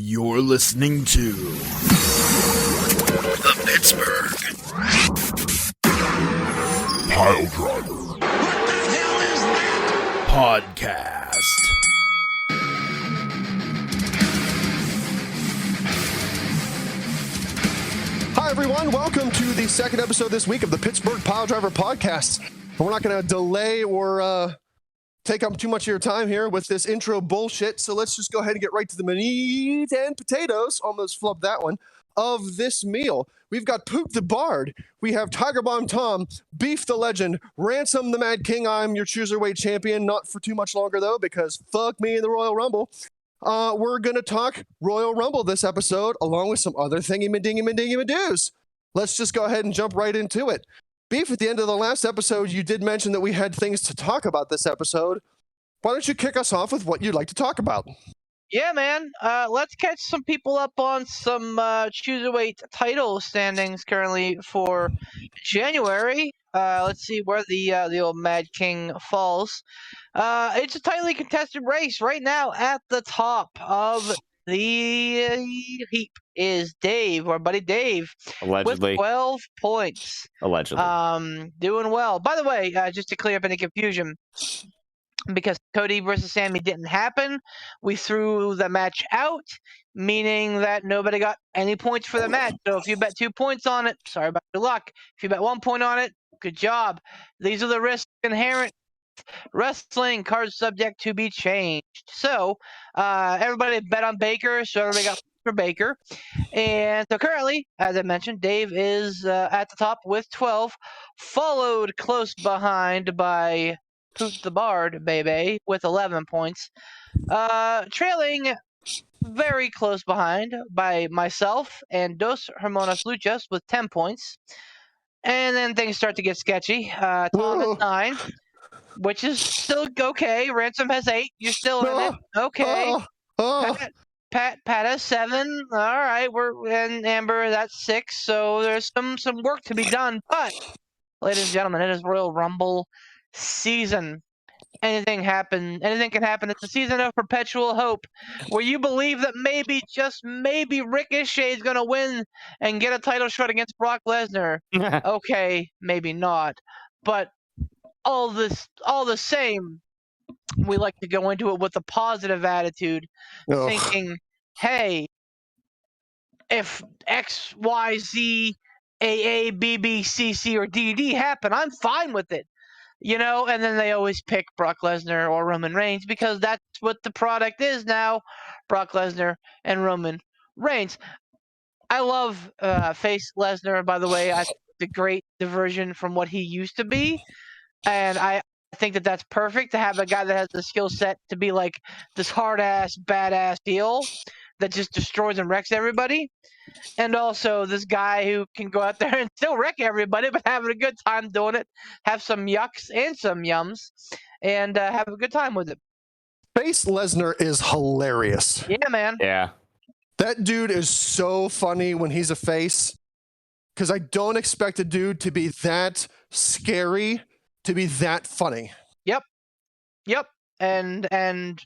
You're listening to the Pittsburgh Piledriver. What the hell is that? Podcast. Hi, everyone. Welcome to the second episode this week of the Pittsburgh Piledriver Podcast. We're not going to delay or take up too much of your time here with this intro bullshit, so let's just go ahead and get right to the meat and potatoes, almost flubbed that one, of this meal. We've got Poop the Bard, we have Tiger Bomb Tom, Beef the Legend, Ransom the Mad King. I'm your Chooserweight Champion, not for too much longer though, because fuck me in the Royal Rumble. We're going to talk Royal Rumble this episode, along with some other thingy-ma-dingy-ma-dingy-ma-doos. Let's just go ahead and jump right into it. Beef, at the end of the last episode, you did mention that we had things to talk about this episode. Why don't you kick us off with what you'd like to talk about? Yeah, man. Let's catch some people up on some Chooserweight title standings currently for January. Let's see where the old Mad King falls. It's a tightly contested race right now. At the top of the heap is Dave, our buddy Dave, Allegedly. with 12 points. Allegedly. Doing well. By the way, just to clear up any confusion, because Cody versus Sammy didn't happen, we threw the match out, meaning that nobody got any points for the match. So if you bet 2 points on it, sorry about your luck. If you bet 1 point on it, good job. These are the risks inherent. Wrestling, card subject to be changed. So everybody bet on Baker, so everybody got for Baker. And so currently, as I mentioned, Dave is at the top with 12, followed close behind by Poop the Bard, baby, with 11 points. Trailing very close behind by myself and Dos Hermanos Luchas with 10 points. And then things start to get sketchy. Tom is 9, which is still okay. Ransom has 8. You're still in it. Okay. Pat has 7. All right. And Amber, that's 6. So there's some work to be done. But, ladies and gentlemen, it is Royal Rumble season. Anything can happen. It's a season of perpetual hope, where you believe that maybe, just maybe, Ricochet is going to win and get a title shot against Brock Lesnar. Okay, maybe not. But all the same, we like to go into it with a positive attitude, thinking, hey, if X, Y, Z, AA, BB, CC, or DD happen, I'm fine with it. You know, and then they always pick Brock Lesnar or Roman Reigns because that's what the product is now, Brock Lesnar and Roman Reigns. I love face Lesnar, by the way. I think it's a great diversion from what he used to be. And I think that that's perfect to have a guy that has the skill set to be like this hard-ass, badass heel that just destroys and wrecks everybody. And also this guy who can go out there and still wreck everybody, but having a good time doing it, have some yucks and some yums, and have a good time with it. Face Lesnar is hilarious. Yeah, man. Yeah. That dude is so funny when he's a face, because I don't expect a dude to be that scary to be that funny. Yep. And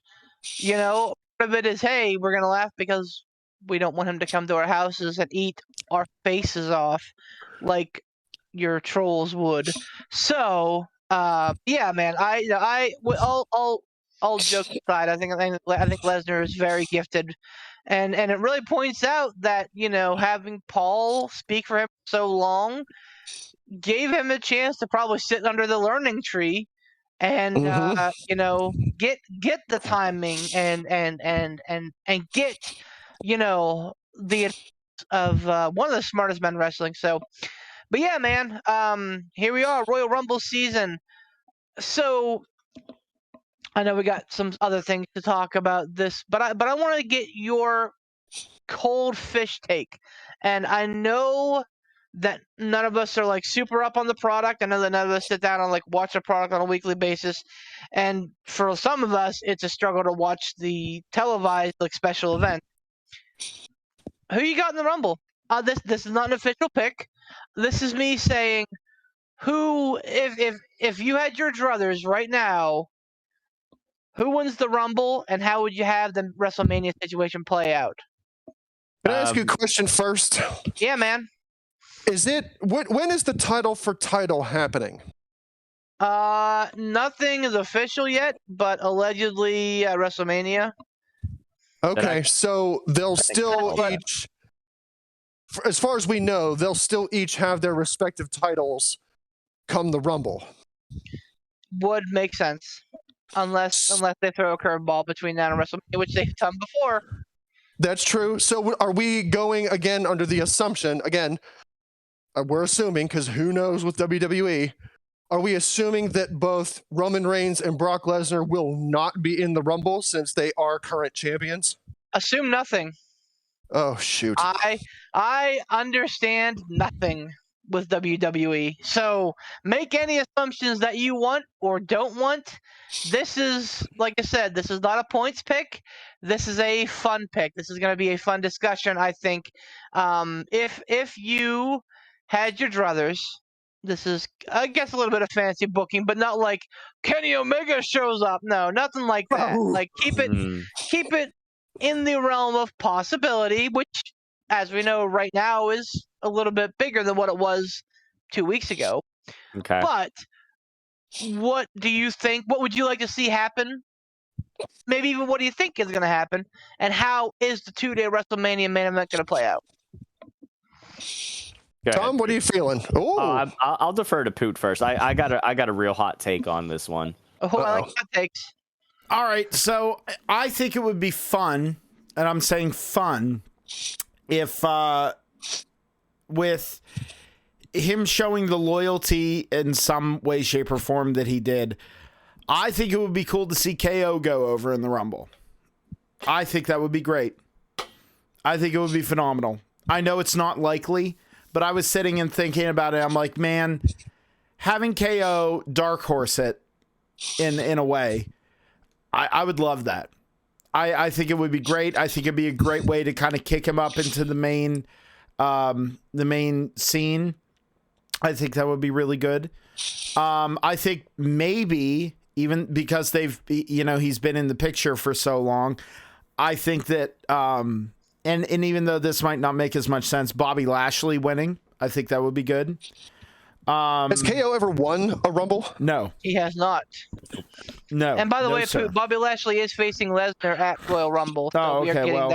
you know, part of it is, hey, we're gonna laugh because we don't want him to come to our houses and eat our faces off like your trolls would. So, yeah, man. All jokes aside, I think Lesnar is very gifted, and it really points out that, you know, having Paul speak for him so long gave him a chance to probably sit under the learning tree and you know, get the timing and get, you know, the of one of the smartest men wrestling. So, but yeah, man, here we are, Royal Rumble season. So I know we got some other things to talk about this, but I want to get your cold fish take. And I know that none of us are like super up on the product. I know that none of us sit down and like watch the product on a weekly basis. And for some of us, it's a struggle to watch the televised like special event. Who you got in the Rumble? This is not an official pick. This is me saying, who, if you had your druthers right now, who wins the Rumble, and how would you have the WrestleMania situation play out? Can I ask you a question first? Yeah, man. Is it when is the title for title happening? Nothing is official yet, but allegedly at WrestleMania. Okay, so they'll still so. each, as far as we know, they'll still each have their respective titles come the Rumble. Would make sense, unless they throw a curveball between now and WrestleMania, which they've done before. That's true. So are we going again under the assumption, again, we're assuming, because who knows with WWE, are we assuming that both Roman Reigns and Brock Lesnar will not be in the Rumble since they are current champions? Assume nothing. Oh, shoot. I understand nothing with WWE. So make any assumptions that you want or don't want. This is, like I said, this is not a points pick. This is a fun pick. This is going to be a fun discussion, I think. If you had your druthers, this is, I guess, a little bit of fancy booking, but not like Kenny Omega shows up. No, nothing like that. Like keep it in the realm of possibility, which, as we know right now, is a little bit bigger than what it was 2 weeks ago. Okay. But what do you think? What would you like to see happen? Maybe even what do you think is going to happen? And how is the 2-day WrestleMania main event going to play out? Tom, what are you feeling? I'll defer to Poot first. I got a real hot take on this one. Oh, I like hot takes. All right, so I think it would be fun, and I'm saying fun, if with him showing the loyalty in some way, shape, or form that he did, I think it would be cool to see KO go over in the Rumble. I think that would be great. I think it would be phenomenal. I know it's not likely, but I was sitting and thinking about it. I'm like, man, having KO dark horse it in a way, I would love that. I think it would be great. I think it'd be a great way to kind of kick him up into the main scene. I think that would be really good. I think maybe even because he's been in the picture for so long, I think that and even though this might not make as much sense, Bobby Lashley winning, I think that would be good. Has KO ever won a Rumble? No. He has not. No. And by the way, sir. Bobby Lashley is facing Lesnar at Royal Rumble. So we are getting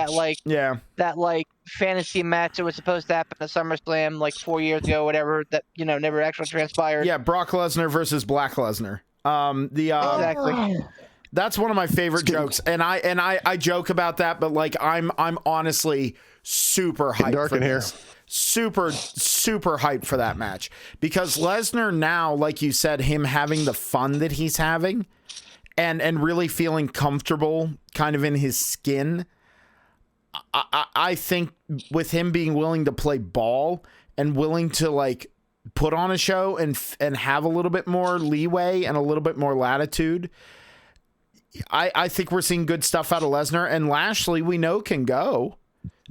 that fantasy match that was supposed to happen at SummerSlam like 4 years ago, whatever, that never actually transpired. Yeah, Brock Lesnar versus Black Lesnar. Exactly. That's one of my favorite jokes, and I joke about that, but like I'm honestly super hyped for this. Super hyped for that match because Lesnar now, like you said, him having the fun that he's having, and really feeling comfortable, kind of in his skin. I think with him being willing to play ball and willing to like put on a show and have a little bit more leeway and a little bit more latitude. I think we're seeing good stuff out of Lesnar, and Lashley we know can go.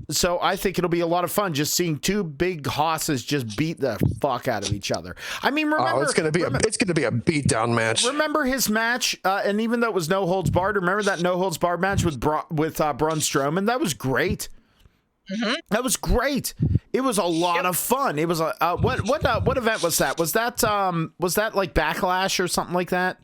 So I think it'll be a lot of fun just seeing two big hosses just beat the fuck out of each other. I mean, remember it's gonna be a beatdown match. Remember his match, and even though it was no holds barred, remember that no holds barred match with Braun Strowman? That was great. Mm-hmm. That was great. It was a lot of fun. It was what event was that? Was that like Backlash or something like that?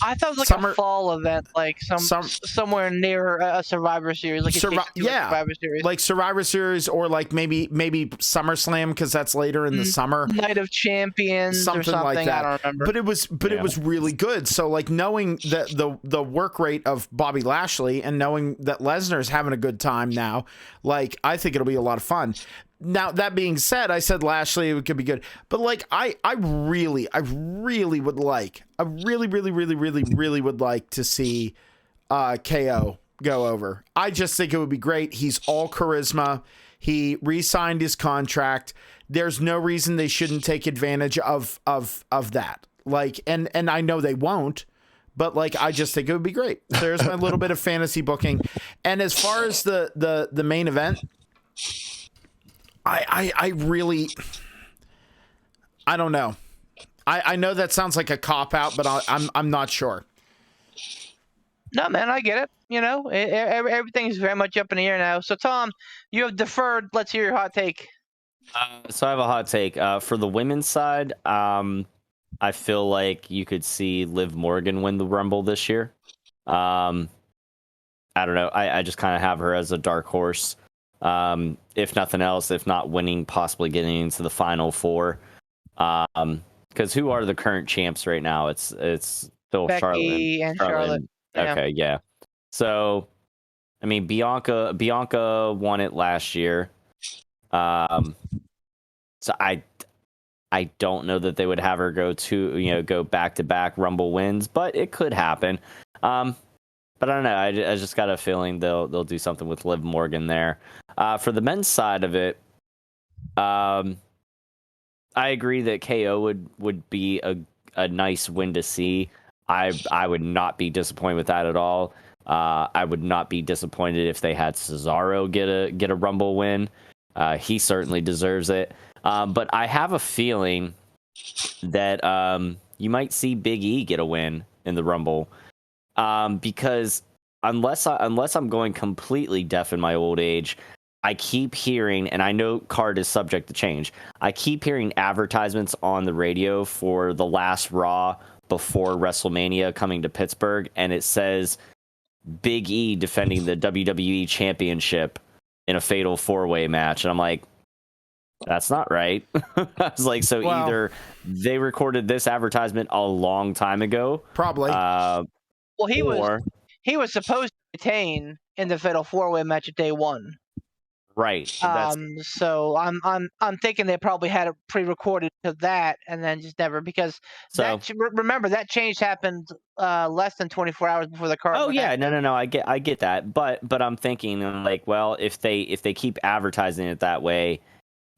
I thought it was like a fall event, like somewhere near a Survivor Series, like Survivor Series, like Survivor Series, or like maybe SummerSlam because that's later in the summer. Night of Champions, something like that. I don't remember. But it was really good. So like knowing that the work rate of Bobby Lashley and knowing that Lesnar's having a good time now, like I think it'll be a lot of fun. Now, that being said, I said Lashley could be good, but like I really would like, I really would like to see KO go over. I just think it would be great. He's all charisma. He re-signed his contract. There's no reason they shouldn't take advantage of that. Like, and I know they won't, but like I just think it would be great. There's my little bit of fantasy booking. And as far as the main event, I really, I don't know. I know that sounds like a cop out, but I'm not sure. No, man, I get it. Everything's very much up in the air now. So, Tom, you have deferred. Let's hear your hot take. So I have a hot take. For the women's side, I feel like you could see Liv Morgan win the Rumble this year. I don't know. I just kind of have her as a dark horse. If nothing else, if not winning, possibly getting into the final four. Because who are the current champs right now? It's still Becky and Charlotte. Okay, yeah. So, I mean, Bianca won it last year. So I don't know that they would have her go back to back Rumble wins, but it could happen. But I don't know. I just got a feeling they'll do something with Liv Morgan there. For the men's side of it, I agree that KO would be a nice win to see. I would not be disappointed with that at all. I would not be disappointed if they had Cesaro get a Rumble win. He certainly deserves it. But I have a feeling that you might see Big E get a win in the Rumble. Because unless I'm going completely deaf in my old age, I keep hearing, and I know card is subject to change, I keep hearing advertisements on the radio for the last Raw before WrestleMania coming to Pittsburgh, and it says Big E defending the WWE Championship in a fatal 4-way match. And I'm like, that's not right. I was like, so either they recorded this advertisement a long time ago. Probably. Well, he was supposed to retain in the fatal 4-way match at day one. Right. So I'm thinking they probably had it pre-recorded to that, and then just never, because remember that change happened less than 24 hours before the card. Oh yeah, no, I get that, but I'm thinking like, well, if they keep advertising it that way,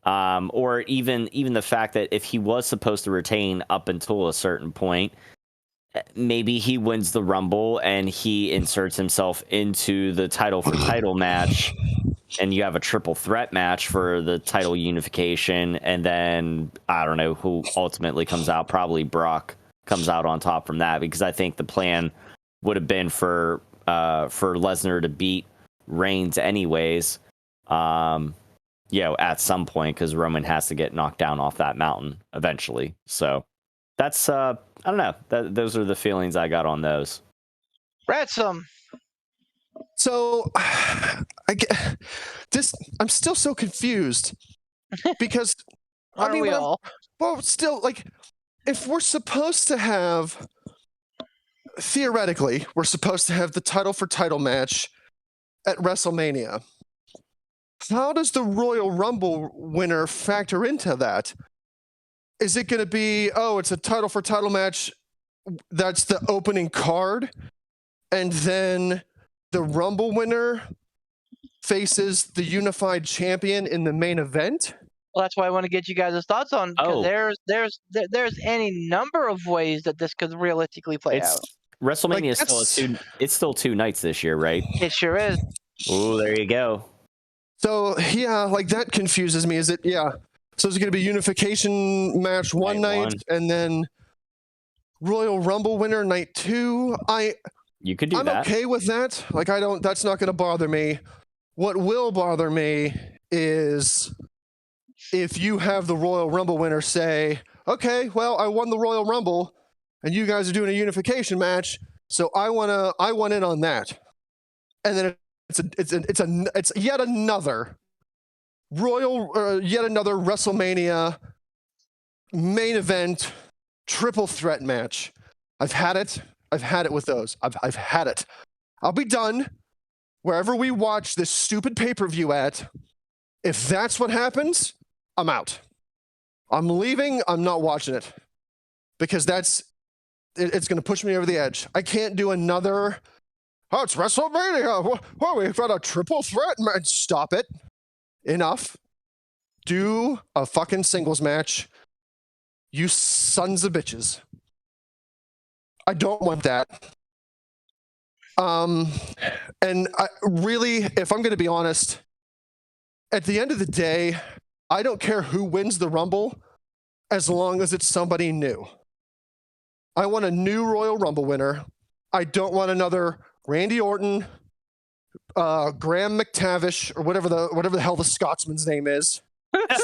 or even the fact that if he was supposed to retain up until a certain point, maybe he wins the Rumble and he inserts himself into the title for title match. And you have a triple threat match for the title unification, and then I don't know who ultimately comes out. Probably Brock comes out on top from that, because I think the plan would have been for Lesnar to beat Reigns anyways, at some point, because Roman has to get knocked down off that mountain eventually. So that's I don't know. Those are the feelings I got on those. Ransom. So, I'm still so confused because still, like, if we're supposed to have, theoretically, we're supposed to have the title for title match at WrestleMania. How does the Royal Rumble winner factor into that? Is it going to be, it's a title for title match, that's the opening card, and then the Rumble winner faces the unified champion in the main event? Well, that's why I want to get you guys' thoughts on. There's any number of ways that this could realistically play out. WrestleMania is still 2 nights this year, right? It sure is. Oh, there you go. So yeah, like that confuses me. So is it going to be unification match one night and then Royal Rumble winner night 2? You could do that. I'm okay with that. Like, that's not going to bother me. What will bother me is if you have the Royal Rumble winner say, okay, well, I won the Royal Rumble and you guys are doing a unification match, so I want in on that. And then it's yet another WrestleMania main event triple threat match. I've had it with those. I've had it. I'll be done wherever we watch this stupid pay-per-view at. If that's what happens, I'm out. I'm leaving. I'm not watching it because it's going to push me over the edge. I can't do another, it's WrestleMania. We've got a triple threat match. Stop it. Enough. Do a fucking singles match. You sons of bitches. I don't want that. And if I'm going to be honest, at the end of the day, I don't care who wins the Rumble as long as it's somebody new. I want a new Royal Rumble winner. I don't want another Randy Orton, Graham McTavish, or whatever the hell the Scotsman's name is,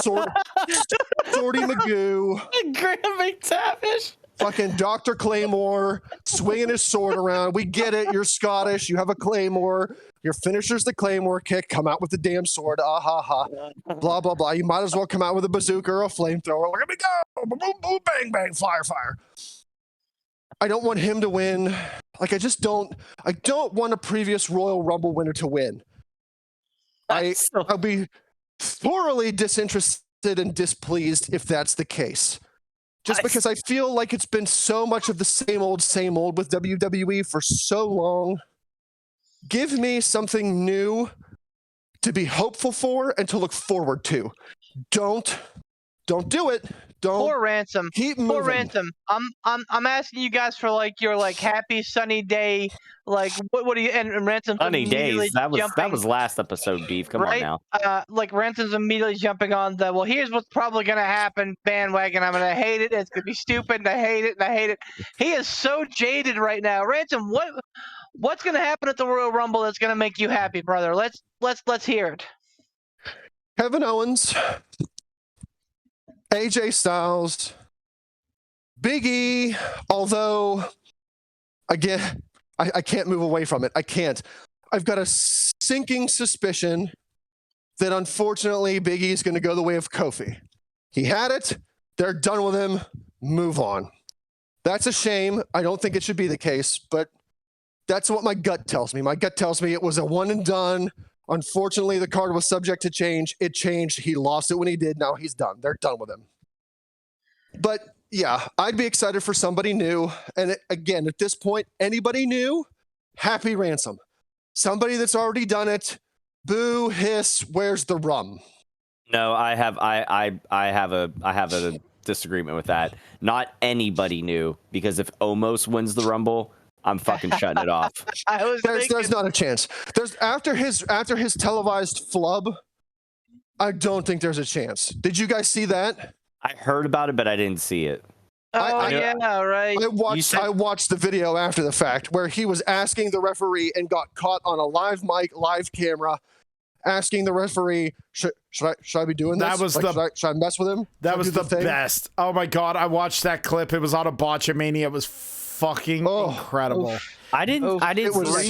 Sorty Magoo, Graham McTavish. fucking Dr. Claymore swinging his sword around. We get it. You're Scottish. You have a Claymore. Your finisher's the Claymore kick. Come out with the damn sword. Ah ha ha. Blah blah blah. You might as well come out with a bazooka or a flamethrower. Let me go. Boom boom boom. Bang bang. Fire fire. I don't want him to win. Like I don't want a previous Royal Rumble winner to win. I'll be thoroughly disinterested and displeased if that's the case. Just because I feel like it's been so much of the same old with WWE for so long. Give me something new to be hopeful for and to look forward to. Don't do it. Don't. Poor Ransom. Keep moving. Poor Ransom. I'm asking you guys for like your like happy sunny day. Like what do you and Ransom Sunny days. That was last episode, Beef. Come on now. Like Ransom's immediately jumping on the well. Here's what's probably gonna happen. Bandwagon. I'm gonna hate it. It's gonna be stupid. And I hate it. And I hate it. He is so jaded right now. Ransom, what's gonna happen at the Royal Rumble that's gonna make you happy, brother? Let's hear it. Kevin Owens, AJ Styles, Big E, although, again, I can't move away from it. I can't. I've got a sinking suspicion that unfortunately Big E is going to go the way of Kofi. He had it. They're done with him. Move on. That's a shame. I don't think it should be the case, but that's what my gut tells me. My gut tells me it was a one and done. Unfortunately, the card was subject to change. It changed. He lost it when he did. Now he's done. They're done with him. But yeah, I'd be excited for somebody new. And again, at this point, anybody new, happy Ransom. Somebody that's already done it. Boo, hiss, where's the rum? No, I have a disagreement with that. Not anybody new, because if Omos wins the Rumble, I'm fucking shutting it off. There's not a chance. After his televised flub, I don't think there's a chance. Did you guys see that? I heard about it, but I didn't see it. Yeah, right. I watched the video after the fact where he was asking the referee and got caught on a live mic, live camera, asking the referee, should I be doing this? Should I mess with him? That was the best. Oh my god, I watched that clip. It was on a Botchamania. It was fucking incredible. Oof. I didn't. It was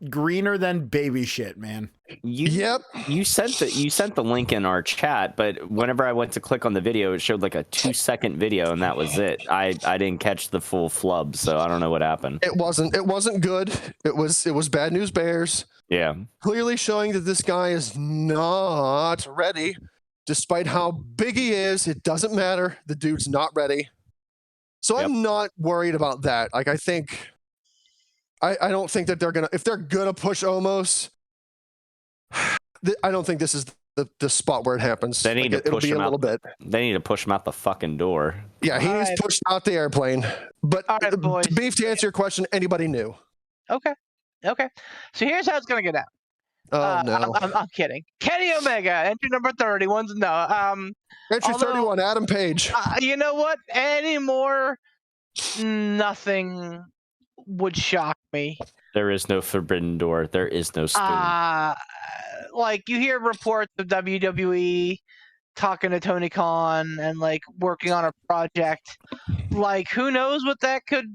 greener than baby shit, man. You sent the link in our chat, but whenever I went to click on the video, it showed like a 2-second video, and that was it. I didn't catch the full flub, so I don't know what happened. It wasn't good. It was bad news bears. Yeah. Clearly showing that this guy is not ready, despite how big he is. It doesn't matter. The dude's not ready. So I'm not worried about that. Like I don't think that if they're gonna push Omos, I don't think this is the spot where it happens. They need to push him out. They need to push him out the fucking door. Yeah, he needs pushed out the airplane. But Beef, to answer your question, anybody new? Okay. So here's how it's gonna get out. Oh no, I'm kidding. Kenny Omega, entry number 30. Entry 31, Adam Page. You know what? Anymore, nothing would shock me. There is no forbidden door. There is no spoon. Like you hear reports of WWE talking to Tony Khan and like working on a project. Like who knows what that could,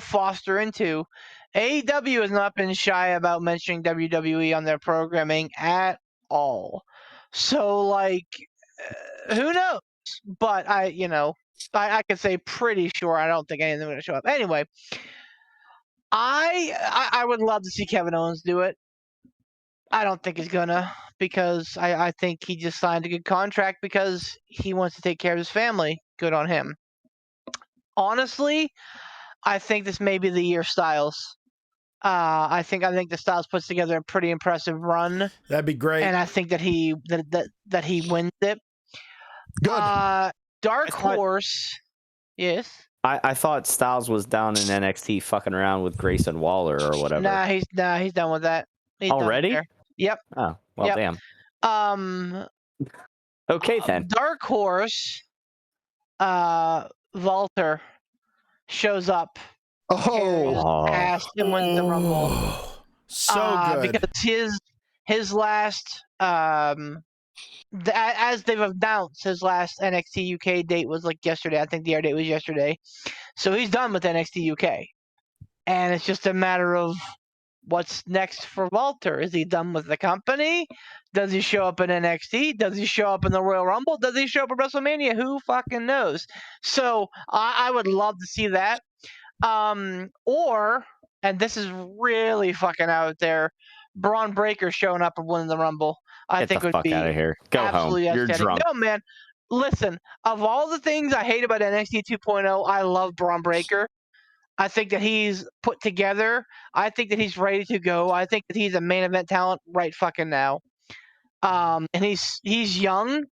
foster into. AEW has not been shy about mentioning WWE on their programming at all. So, like, who knows? But I can say pretty sure I don't think anything's going to show up. Anyway, I would love to see Kevin Owens do it. I don't think he's going to because I think he just signed a good contract because he wants to take care of his family. Good on him. Honestly, I think this may be the year Styles. I think the Styles puts together a pretty impressive run. That'd be great. And I think that he wins it. Good. Dark Horse. Yes. I thought Styles was down in NXT fucking around with Grayson Waller or whatever. Nah, he's done with that. He's already? Yep. Oh, well, yep. Damn. Okay then. Dark Horse. Walter shows up Oh, ass and wins the Rumble. So good. Because his last as they've announced, his last NXT UK date was like yesterday. I think the air date was yesterday. So he's done with NXT UK. And it's just a matter of what's next for Walter. Is he done with the company? Does he show up in NXT? Does he show up in the Royal Rumble? Does he show up at WrestleMania? Who fucking knows? So I would love to see that. Or, and this is really fucking out there, Braun Breaker showing up and winning the Rumble. I Get think the would fuck be out of here. Go home. absolutely You're outstanding. drunk. No, man. Listen, of all the things I hate about NXT 2.0, I love Braun Breaker. I think that he's put together. I think that he's ready to go. I think that he's a main event talent right fucking now. And he's young.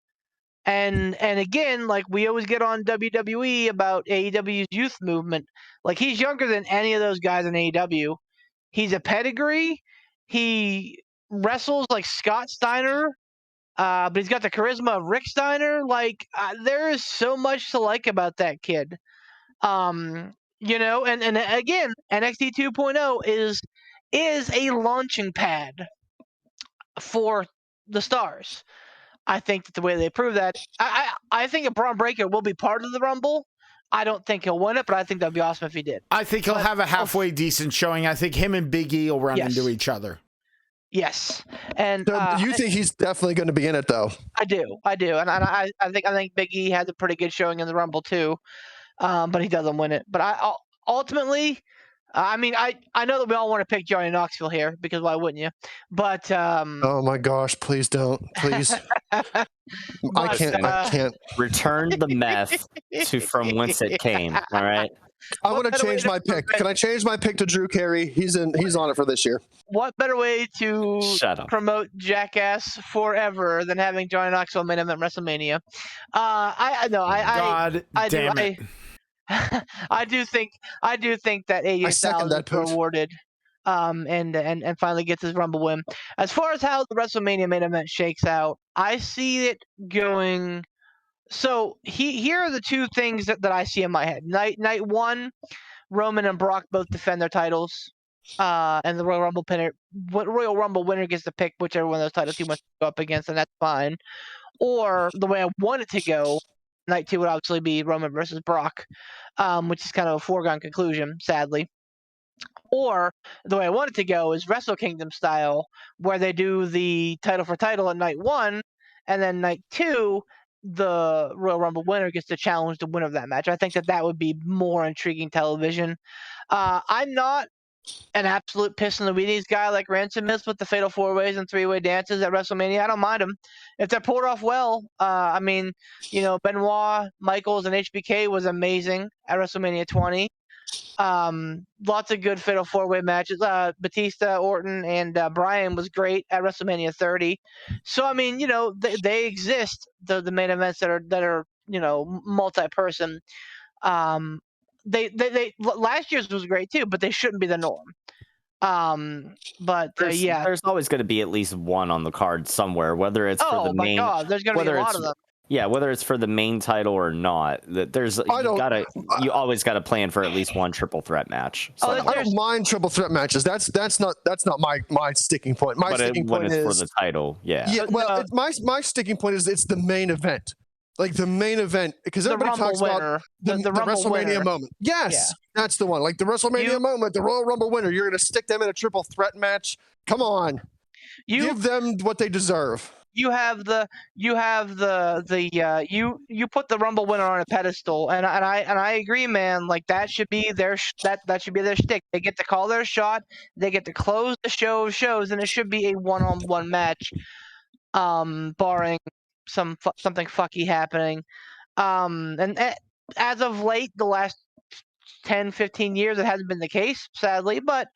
And again, like we always get on WWE about AEW's youth movement. Like he's younger than any of those guys in AEW. He's a pedigree. He wrestles like Scott Steiner, but he's got the charisma of Rick Steiner. Like there is so much to like about that kid. You know, and again, NXT 2.0 is a launching pad for the stars. I think that the way they prove that, I think a Braun Breaker will be part of the Rumble. I don't think he'll win it, but I think that'd be awesome if he did. I think he'll have a halfway decent showing. I think him and Big E will run into each other. Yes, and so you think he's definitely going to be in it, though? I do, and I think Big E has a pretty good showing in the Rumble too, but he doesn't win it. But ultimately, I mean, I know that we all want to pick Johnny Knoxville here because why wouldn't you? But oh my gosh, please don't, please. I can't. Return the meth to from whence it came. All right. I want to change my pick. Can I change my pick to Drew Carey? He's on it for this year. What better way to promote Jackass forever than having Johnny Knoxville main event WrestleMania? God damn it. I do think that AJ Styles is rewarded and finally gets his Rumble win. As far as how the WrestleMania main event shakes out, I see it going. So here are the two things that I see in my head. Night one, Roman and Brock both defend their titles, and the Royal Rumble winner gets to pick whichever one of those titles he wants to go up against, and that's fine. Or the way I want it to go, night two would obviously be Roman versus Brock, which is kind of a foregone conclusion, sadly. Or the way I want it to go is Wrestle Kingdom style, where they do the title for title at night one, and then night two, the Royal Rumble winner gets to challenge the winner of that match. I think that would be more intriguing television. I'm not an absolute piss in the weedies guy like Ransom is with the Fatal 4-Ways and 3-Way dances at WrestleMania. I don't mind them if they're pulled off well. I mean, you know, Benoit, Michaels, and HBK was amazing at WrestleMania 20. Lots of good Fatal 4-Way matches. Batista, Orton, and Bryan was great at WrestleMania 30. So I mean, you know, they exist. The main events that are you know multi-person. They last year's was great too, but they shouldn't be the norm. There's always going to be at least one on the card somewhere, whether it's for the main. Oh my God, there's going to be a lot of them. Yeah, whether it's for the main title or not, you always got to plan for at least one triple threat match. So. I don't mind triple threat matches. That's not my sticking point. My sticking point is for the title. Yeah. Yeah. Well, my sticking point is it's the main event. Like the main event, because everybody talks about the WrestleMania winner. Moment. Yes, that's the one. Like the WrestleMania moment, the Royal Rumble winner. You're going to stick them in a triple threat match. Come on, give them what they deserve. You put the Rumble winner on a pedestal, and I agree, man. Like that should be their that should be their shtick. They get to call their shot. They get to close the shows, and it should be a one-on-one match, barring something fucky happening. And as of late, the last 10, 15 years, it hasn't been the case, sadly. But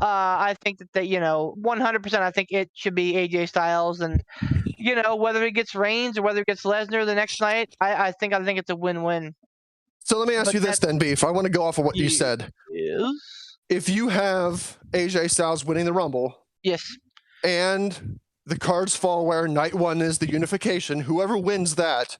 I think that 100%. I think it should be AJ Styles, and whether he gets Reigns or whether he gets Lesnar the next night, I think it's a win-win. So let me ask you this then, Beef. I want to go off of what you said. If you have AJ Styles winning the Rumble, yes, and the cards fall where night one is the unification, whoever wins that,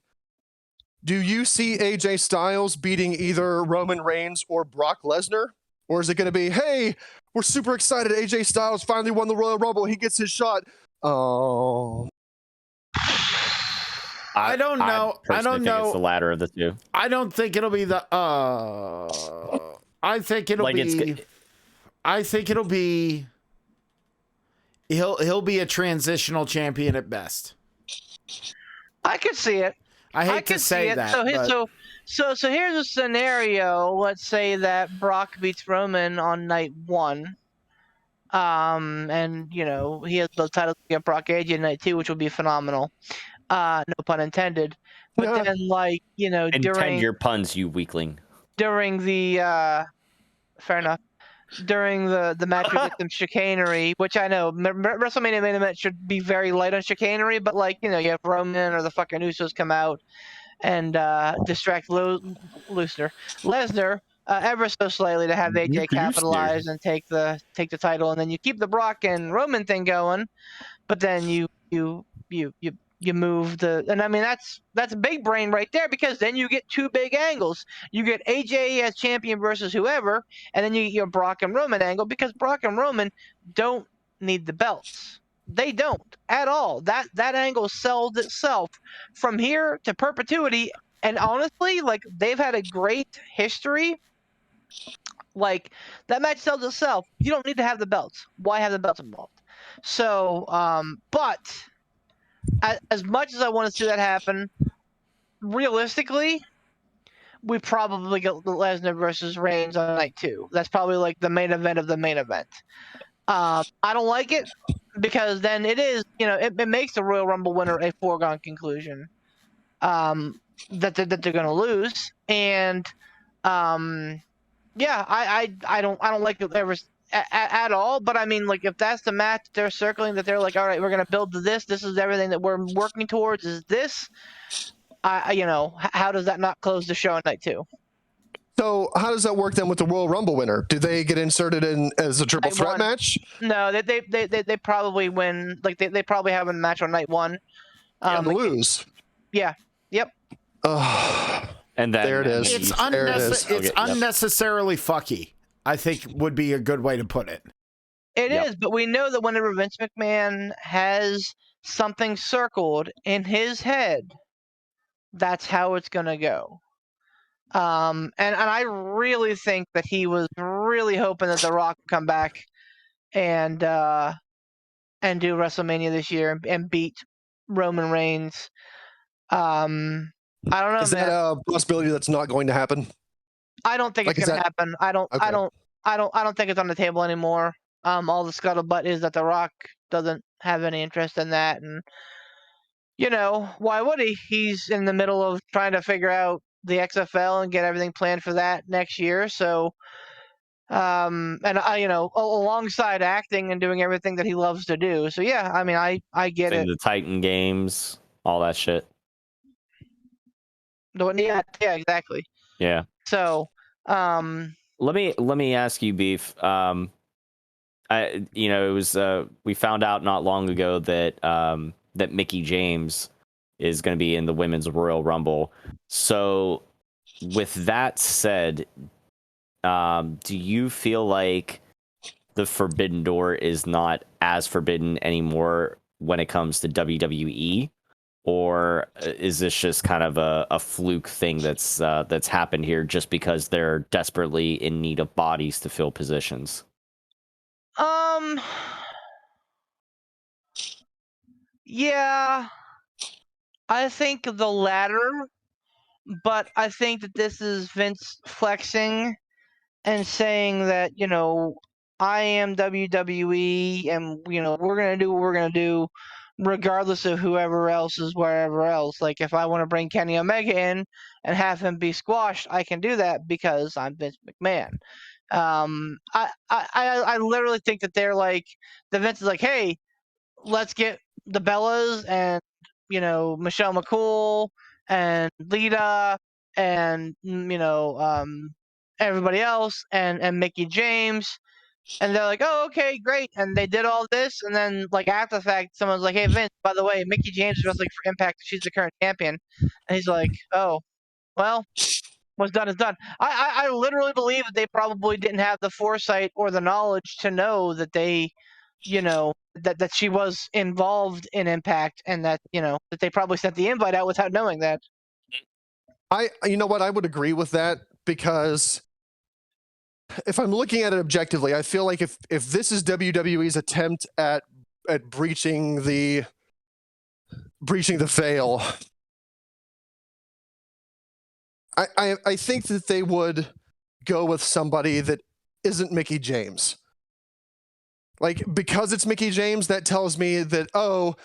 do you see AJ Styles beating either Roman Reigns or Brock Lesnar? Or is it going to be, hey, we're super excited. AJ Styles finally won the Royal Rumble. He gets his shot. Oh. I don't know. I don't know. It's the latter of the two. I don't think it'll be the. I think it'll Like, be. I think it'll be. He'll be a transitional champion at best. I could see it. I hate to say that. So here's a scenario. Let's say that Brock beats Roman on night 1. And he has the title against Brock AJ night 2, which would be phenomenal. No pun intended. But then, intend your puns, you weakling. During the fair enough. During the match with some chicanery, which I know WrestleMania main event should be very light on chicanery, but you have Roman or the fucking Usos come out and distract Lesnar ever so slightly to have AJ capitalize and take the title, and then you keep the Brock and Roman thing going, but then you move and I mean that's big brain right there, because then you get 2 big angles. You get AJ as champion versus whoever, and then you get your Brock and Roman angle, because Brock and Roman don't need the belts. They don't at all. That angle sells itself from here to perpetuity, and honestly, they've had a great history. That match sells itself. You don't need to have the belts. Why have the belts involved? So, but as much as I want to see that happen, realistically, we probably get Lesnar versus Reigns on night 2. That's probably the main event of the main event. I don't like it, because then it is, it makes the Royal Rumble winner a foregone conclusion that they're going to lose. And yeah, I don't like it ever at all. But I mean, if that's the match they're circling, that they're all right, we're going to build to this. This is everything that we're working towards. Is this? How does that not close the show on night 2? So how does that work then with the Royal Rumble winner? Do they get inserted in as a triple threat match? No, they probably win. They probably have a match on night 1. And lose. Yeah. Yep. And then there it is. It's It's unnecessarily fucky, I think would be a good way to put it. It is, but we know that whenever Vince McMahon has something circled in his head, that's how it's going to go. And I really think that he was really hoping that The Rock would come back and do WrestleMania this year and beat Roman Reigns. I don't know. Is that a possibility that's not going to happen? I don't think it's going to happen. I don't think it's on the table anymore. All the scuttlebutt is that The Rock doesn't have any interest in that, and why would he? He's in the middle of trying to figure out the XFL and get everything planned for that next year. So, alongside acting and doing everything that he loves to do. So yeah, I mean, I get it. The Titan games, all that shit. Yeah, exactly. Yeah. So, let me ask you, Beef. It was we found out not long ago that Mickie James is going to be in the Women's Royal Rumble. So, with that said, do you feel like the Forbidden Door is not as forbidden anymore when it comes to WWE? Or is this just kind of a fluke thing that's happened here just because they're desperately in need of bodies to fill positions? Yeah, I think the latter, but I think that this is Vince flexing and saying that, I am WWE and, we're going to do what we're going to do regardless of whoever else is wherever else. If I want to bring Kenny Omega in and have him be squashed, I can do that because I'm Vince McMahon. I literally think that they're the Vince is hey, let's get the Bellas and, Michelle McCool and Lita and, everybody else and Mickie James. And they're oh, okay, great. And they did all this. And then, after the fact, someone's hey, Vince, by the way, Mickie James is wrestling for Impact. She's the current champion. And he's oh, well, What's done is done. I literally believe that they probably didn't have the foresight or the knowledge to know that they, that she was involved in Impact, and that that they probably sent the invite out without knowing that. You know what? I would agree with that, because if I'm looking at it objectively, I feel like if this is WWE's attempt at breaching the veil, I think that they would go with somebody that isn't Mickie James. Like, because it's Mickie James, that tells me that,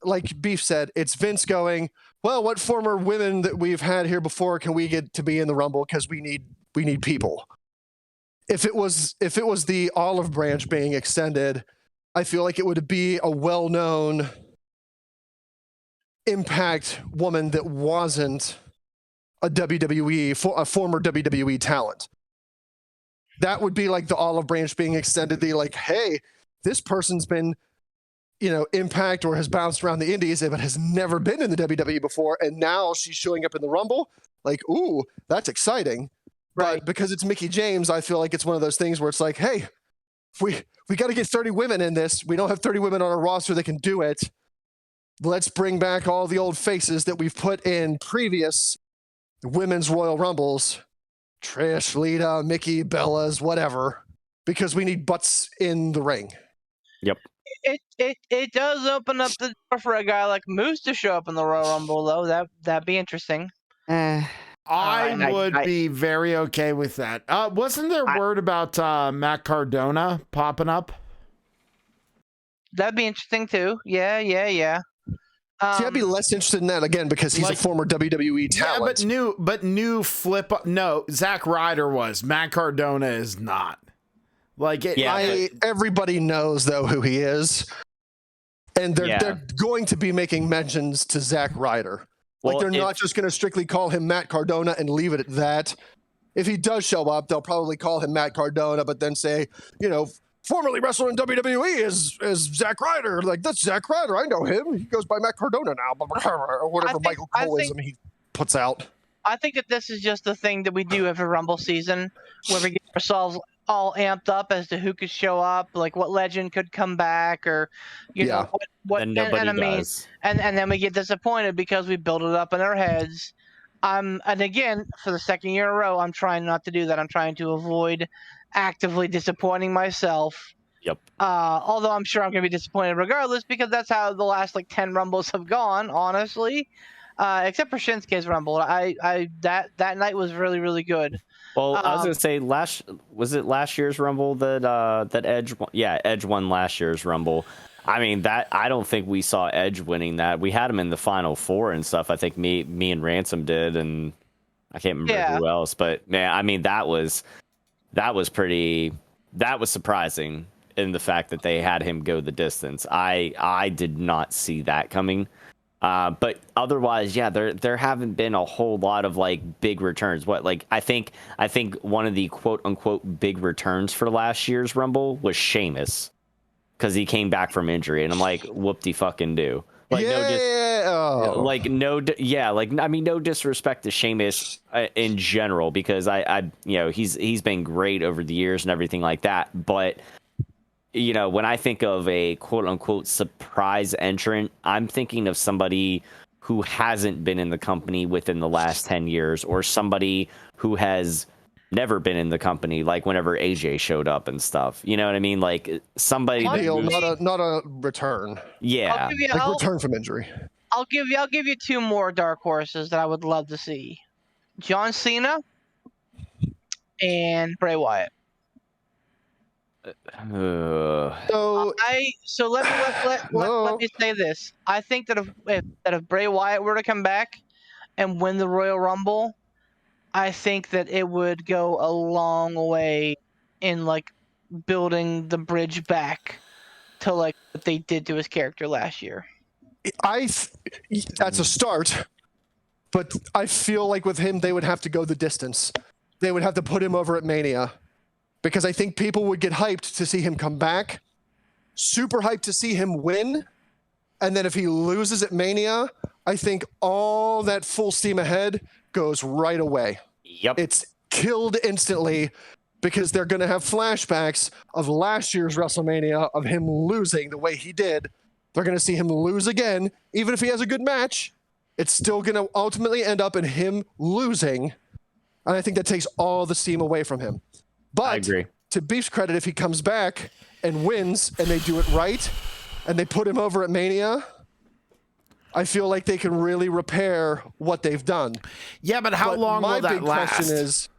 like Beef said, it's Vince going, well, what former women that we've had here before can we get to be in the Rumble, because we need people. If it was the olive branch being extended, I feel like it would be a well-known Impact woman that wasn't a former WWE talent. That would be like the olive branch being extended. The like, hey, this person's been, Impact or has bounced around the Indies, but has never been in the WWE before, and now she's showing up in the Rumble. Like, ooh, that's exciting. Right. But because it's Mickie James, I feel like it's one of those things where it's like, hey, we got to get 30 women in this. We don't have 30 women on our roster that can do it. Let's bring back all the old faces that we've put in previous women's Royal Rumbles. Trish, Lita, Mickey, Bella's, whatever, because we need butts in the ring. Yep. It does open up the door for a guy like Moose to show up in the Royal Rumble, though. That'd be interesting. I would be very okay with that. Wasn't there word about Matt Cardona popping up? That'd be interesting too. Yeah. See, I'd be less interested in that, again, because he's a former WWE talent. Yeah, but new flip. No, Zack Ryder was. Matt Cardona is not. Like it. Yeah, everybody knows though who he is, and they're going to be making mentions to Zack Ryder. Like, they're not just going to strictly call him Matt Cardona and leave it at that. If he does show up, they'll probably call him Matt Cardona, but then say, formerly wrestled in WWE is Zack Ryder. Like, that's Zack Ryder. I know him. He goes by Matt Cardona now, or whatever Michael Coleism he puts out. I think that this is just the thing that we do every Rumble season, where we get ourselves all amped up as to who could show up, like what legend could come back, or what and nobody does. And then we get disappointed because we build it up in our heads. And again, for the second year in a row, I'm trying not to do that. I'm trying to avoid actively disappointing myself. Yep. Although I'm sure I'm going to be disappointed regardless, because that's how the last 10 Rumbles have gone, honestly. Except for Shinsuke's Rumble. That night was really, really good. Well, I was gonna say was it last year's Rumble that Edge won? Yeah, Edge won last year's Rumble. I mean, that I don't think we saw Edge winning that. We had him in the Final Four and stuff. I think me and Ransom did, and I can't remember who else. But man, I mean, that was surprising in the fact that they had him go the distance. I did not see that coming. But otherwise, there haven't been a whole lot of big returns. I think one of the quote unquote big returns for last year's Rumble was Sheamus, because he came back from injury, and I'm like, whoop-de-fucking-do. No disrespect to Sheamus in general, because he's been great over the years and everything like that, but when I think of a quote unquote surprise entrant, I'm thinking of somebody who hasn't been in the company within the last 10 years, or somebody who has never been in the company, like whenever AJ showed up and stuff. You know what I mean? Like somebody not a return. Yeah. Return from injury. I'll give you two more dark horses that I would love to see. John Cena and Bray Wyatt. So let me say this. I think that if Bray Wyatt were to come back and win the Royal Rumble, I think that it would go a long way in building the bridge back to what they did to his character last year. That's a start, but I feel like with him they would have to go the distance. They would have to put him over at Mania. Because I think people would get hyped to see him come back, super hyped to see him win, and then if he loses at Mania, I think all that full steam ahead goes right away. Yep. It's killed instantly because they're going to have flashbacks of last year's WrestleMania of him losing the way he did. They're going to see him lose again. Even if he has a good match, it's still going to ultimately end up in him losing. And I think that takes all the steam away from him. But I agree. To Beef's credit, if he comes back and wins and they do it right and they put him over at Mania, I feel like they can really repair what they've done. Yeah, but how long will that last? My big question is,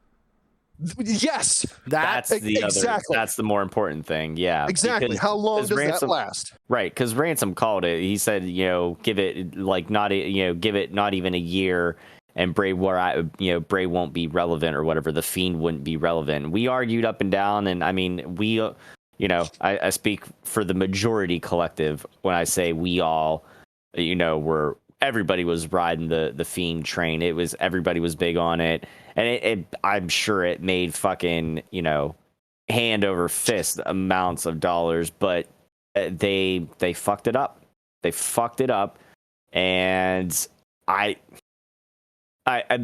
yes, That's the exactly. That's the more important thing. Yeah, exactly. Because, how long does that last? Right, because Ransom called it. He said, give it give it not even a year, and Bray won't be relevant or whatever. The Fiend wouldn't be relevant. We argued up and down, and I mean, I speak for the majority collective when I say we all, everybody was riding the Fiend train. Everybody was big on it. And I'm sure it made fucking, hand over fist amounts of dollars, but they fucked it up. They fucked it up. And I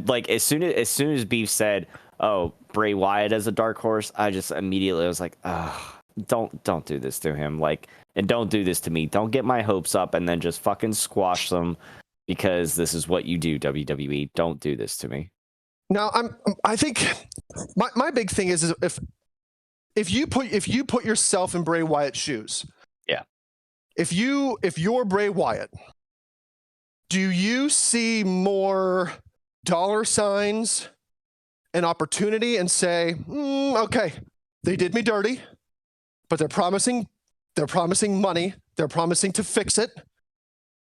like, as soon as Beef said, "Oh, Bray Wyatt as a dark horse," I just immediately was like, "Oh, don't do this to him. Like, and don't do this to me. Don't get my hopes up and then just fucking squash them because this is what you do, WWE. Don't do this to me." Now, I think my big thing is if you put yourself in Bray Wyatt's shoes. Yeah. If you're Bray Wyatt, do you see more dollar signs and opportunity and say, okay, they did me dirty, but they're promising money. They're promising to fix it.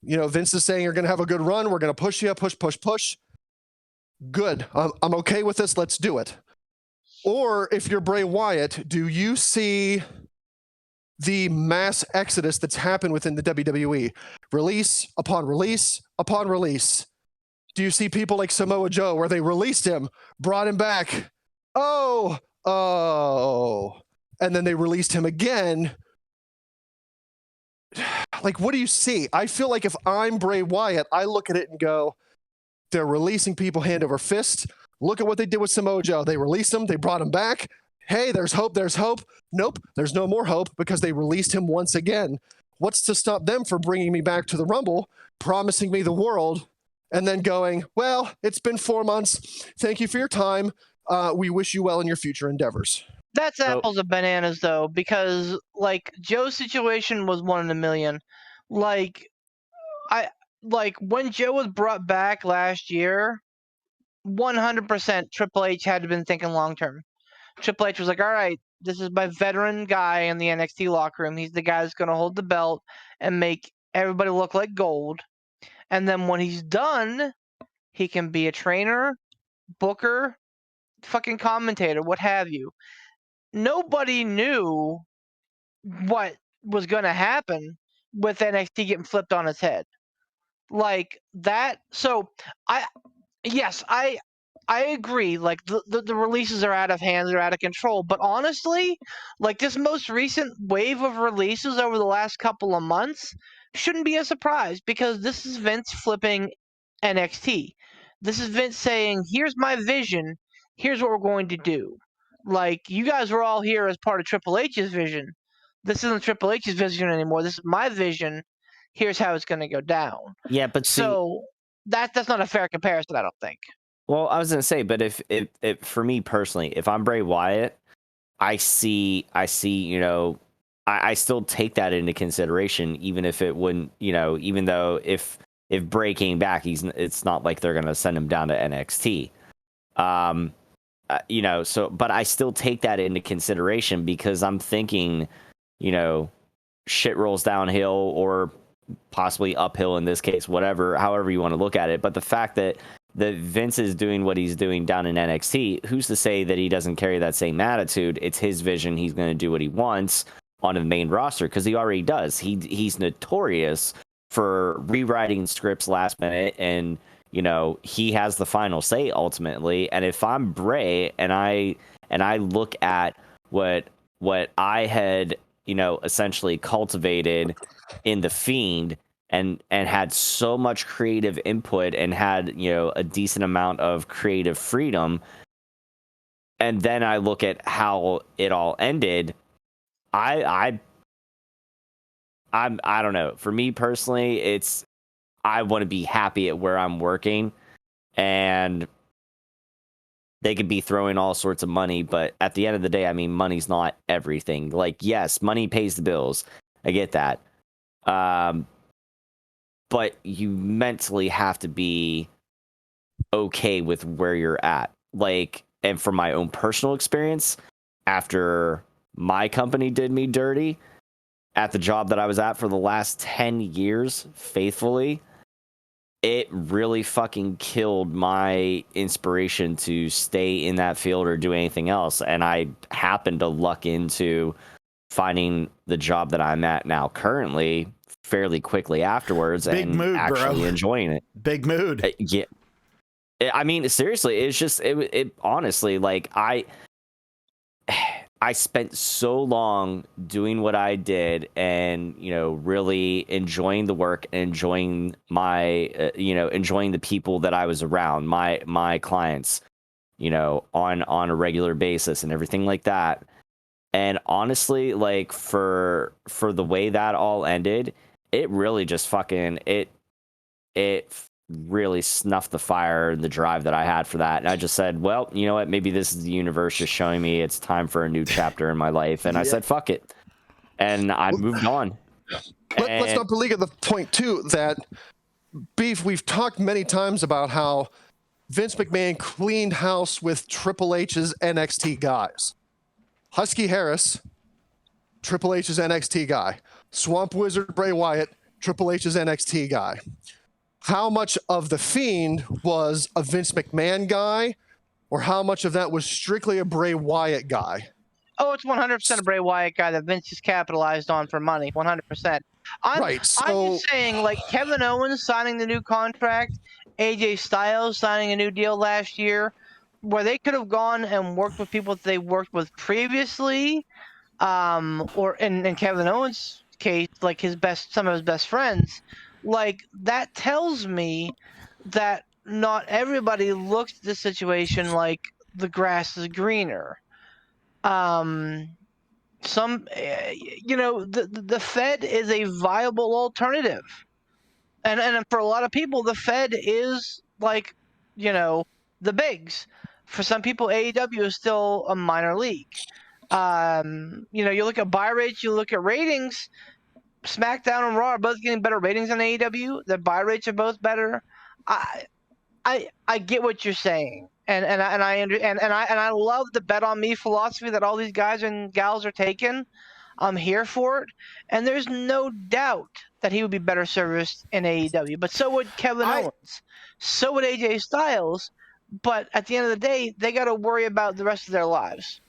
Vince is saying you're going to have a good run. We're going to push you, push. Good. I'm okay with this. Let's do it. Or if you're Bray Wyatt, do you see the mass exodus that's happened within the WWE? Release upon release upon release. Do you see people like Samoa Joe where they released him, brought him back? Oh. And then they released him again. Like, what do you see? I feel like if I'm Bray Wyatt, I look at it and go, they're releasing people hand over fist. Look at what they did with Samoa Joe. They released him. They brought him back. Hey, there's hope. There's hope. Nope, there's no more hope because they released him once again. What's to stop them from bringing me back to the Rumble, promising me the world, and then going, well, it's been 4 months. Thank you for your time. We wish you well in your future endeavors. That's apples and bananas, though, because, like, Joe's situation was 1 in a million. Like, when Joe was brought back last year, 100% Triple H had to been thinking long term. Triple H was like, all right, this is my veteran guy in the NXT locker room. He's the guy that's going to hold the belt and make everybody look like gold. And then when he's done, he can be a trainer, booker, fucking commentator, what have you. Nobody knew what was going to happen with NXT getting flipped on its head. Like that. So I agree. Like the releases are out of hand, they're out of control. But honestly, like this most recent wave of releases over the last couple of months shouldn't be a surprise because this is Vince flipping NXT. This is Vince saying, here's my vision, here's what we're going to do. Like, you guys were all here as part of Triple H's vision. This isn't Triple H's vision anymore. This is my vision. Here's how it's going to go down. Yeah, but so that's not a fair comparison, I don't think. Well, I was going to say, but if for me personally, if I'm Bray Wyatt, I see, I still take that into consideration, even if it wouldn't, even though if Bray came back, it's not like they're going to send him down to NXT. But I still take that into consideration because I'm thinking, shit rolls downhill or possibly uphill in this case, however you want to look at it. But the fact that Vince is doing what he's doing down in NXT, who's to say that he doesn't carry that same attitude? It's his vision. He's going to do what he wants on the main roster because he already does. He's notorious for rewriting scripts last minute, and he has the final say ultimately. And if I'm Bray and I look at what I had essentially cultivated in the Fiend and had so much creative input and had a decent amount of creative freedom, then I look at how it all ended. I don't know. For me personally, I want to be happy at where I'm working, and they could be throwing all sorts of money, but at the end of the day, I mean, money's not everything. Like, yes, money pays the bills. I get that. But you mentally have to be okay with where you're at. Like, and from my own personal experience, after my company did me dirty at the job that I was at for the last 10 years, faithfully, it really fucking killed my inspiration to stay in that field or do anything else. And I happened to luck into finding the job that I'm at now currently fairly quickly afterwards. Big and mood, actually bro. enjoying it. Big mood. Yeah. I mean, seriously, it's just, it honestly, like, I spent so long doing what I did and, you know, really enjoying the work and enjoying my, enjoying the people that I was around, my clients, you know, on a regular basis and everything like that. And honestly, like, for the way that all ended, it really just fucking, it really snuffed the fire and the drive that I had for that. And I just said, well, you know what? Maybe this is the universe just showing me it's time for a new chapter in my life. And I said, fuck it. And I moved on. Let's not beleaguer the point, too, that Beef, we've talked many times about how Vince McMahon cleaned house with Triple H's NXT guys. Husky Harris, Triple H's NXT guy. Swamp Wizard Bray Wyatt, Triple H's NXT guy. How much of The Fiend was a Vince McMahon guy, or how much of that was strictly a Bray Wyatt guy? Oh, it's 100% a Bray Wyatt guy that Vince has capitalized on for money. 100%. I'm just saying, like, Kevin Owens signing the new contract, AJ Styles signing a new deal last year, where they could have gone and worked with people that they worked with previously, or in Kevin Owens' case, like some of his best friends. Like, that tells me that not everybody looks at the situation like the grass is greener. The Fed is a viable alternative. And for a lot of people, the Fed is like, the bigs. For some people, AEW is still a minor league. You look at buy rates, you look at ratings. SmackDown and Raw are both getting better ratings than AEW. Their buy rates are both better. I get what you're saying, and I love the bet on me philosophy that all these guys and gals are taking. I'm here for it, and there's no doubt that he would be better serviced in AEW. But so would Kevin Owens, so would AJ Styles. But at the end of the day, they got to worry about the rest of their lives.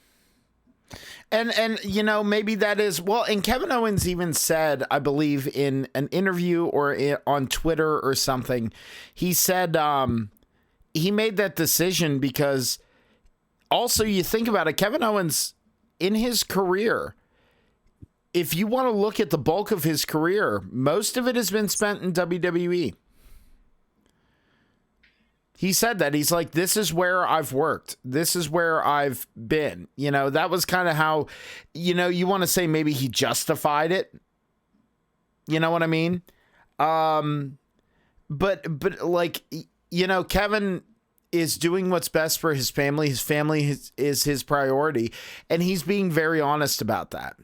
And maybe that is, well, and Kevin Owens even said, I believe in an interview or on Twitter or something, he said he made that decision because also you think about it, Kevin Owens in his career, if you want to look at the bulk of his career, most of it has been spent in WWE. He said that. He's like, this is where I've worked. This is where I've been. That was kind of how, you want to say maybe he justified it. You know what I mean? But like, Kevin is doing what's best for his family. His family is his priority. And he's being very honest about that.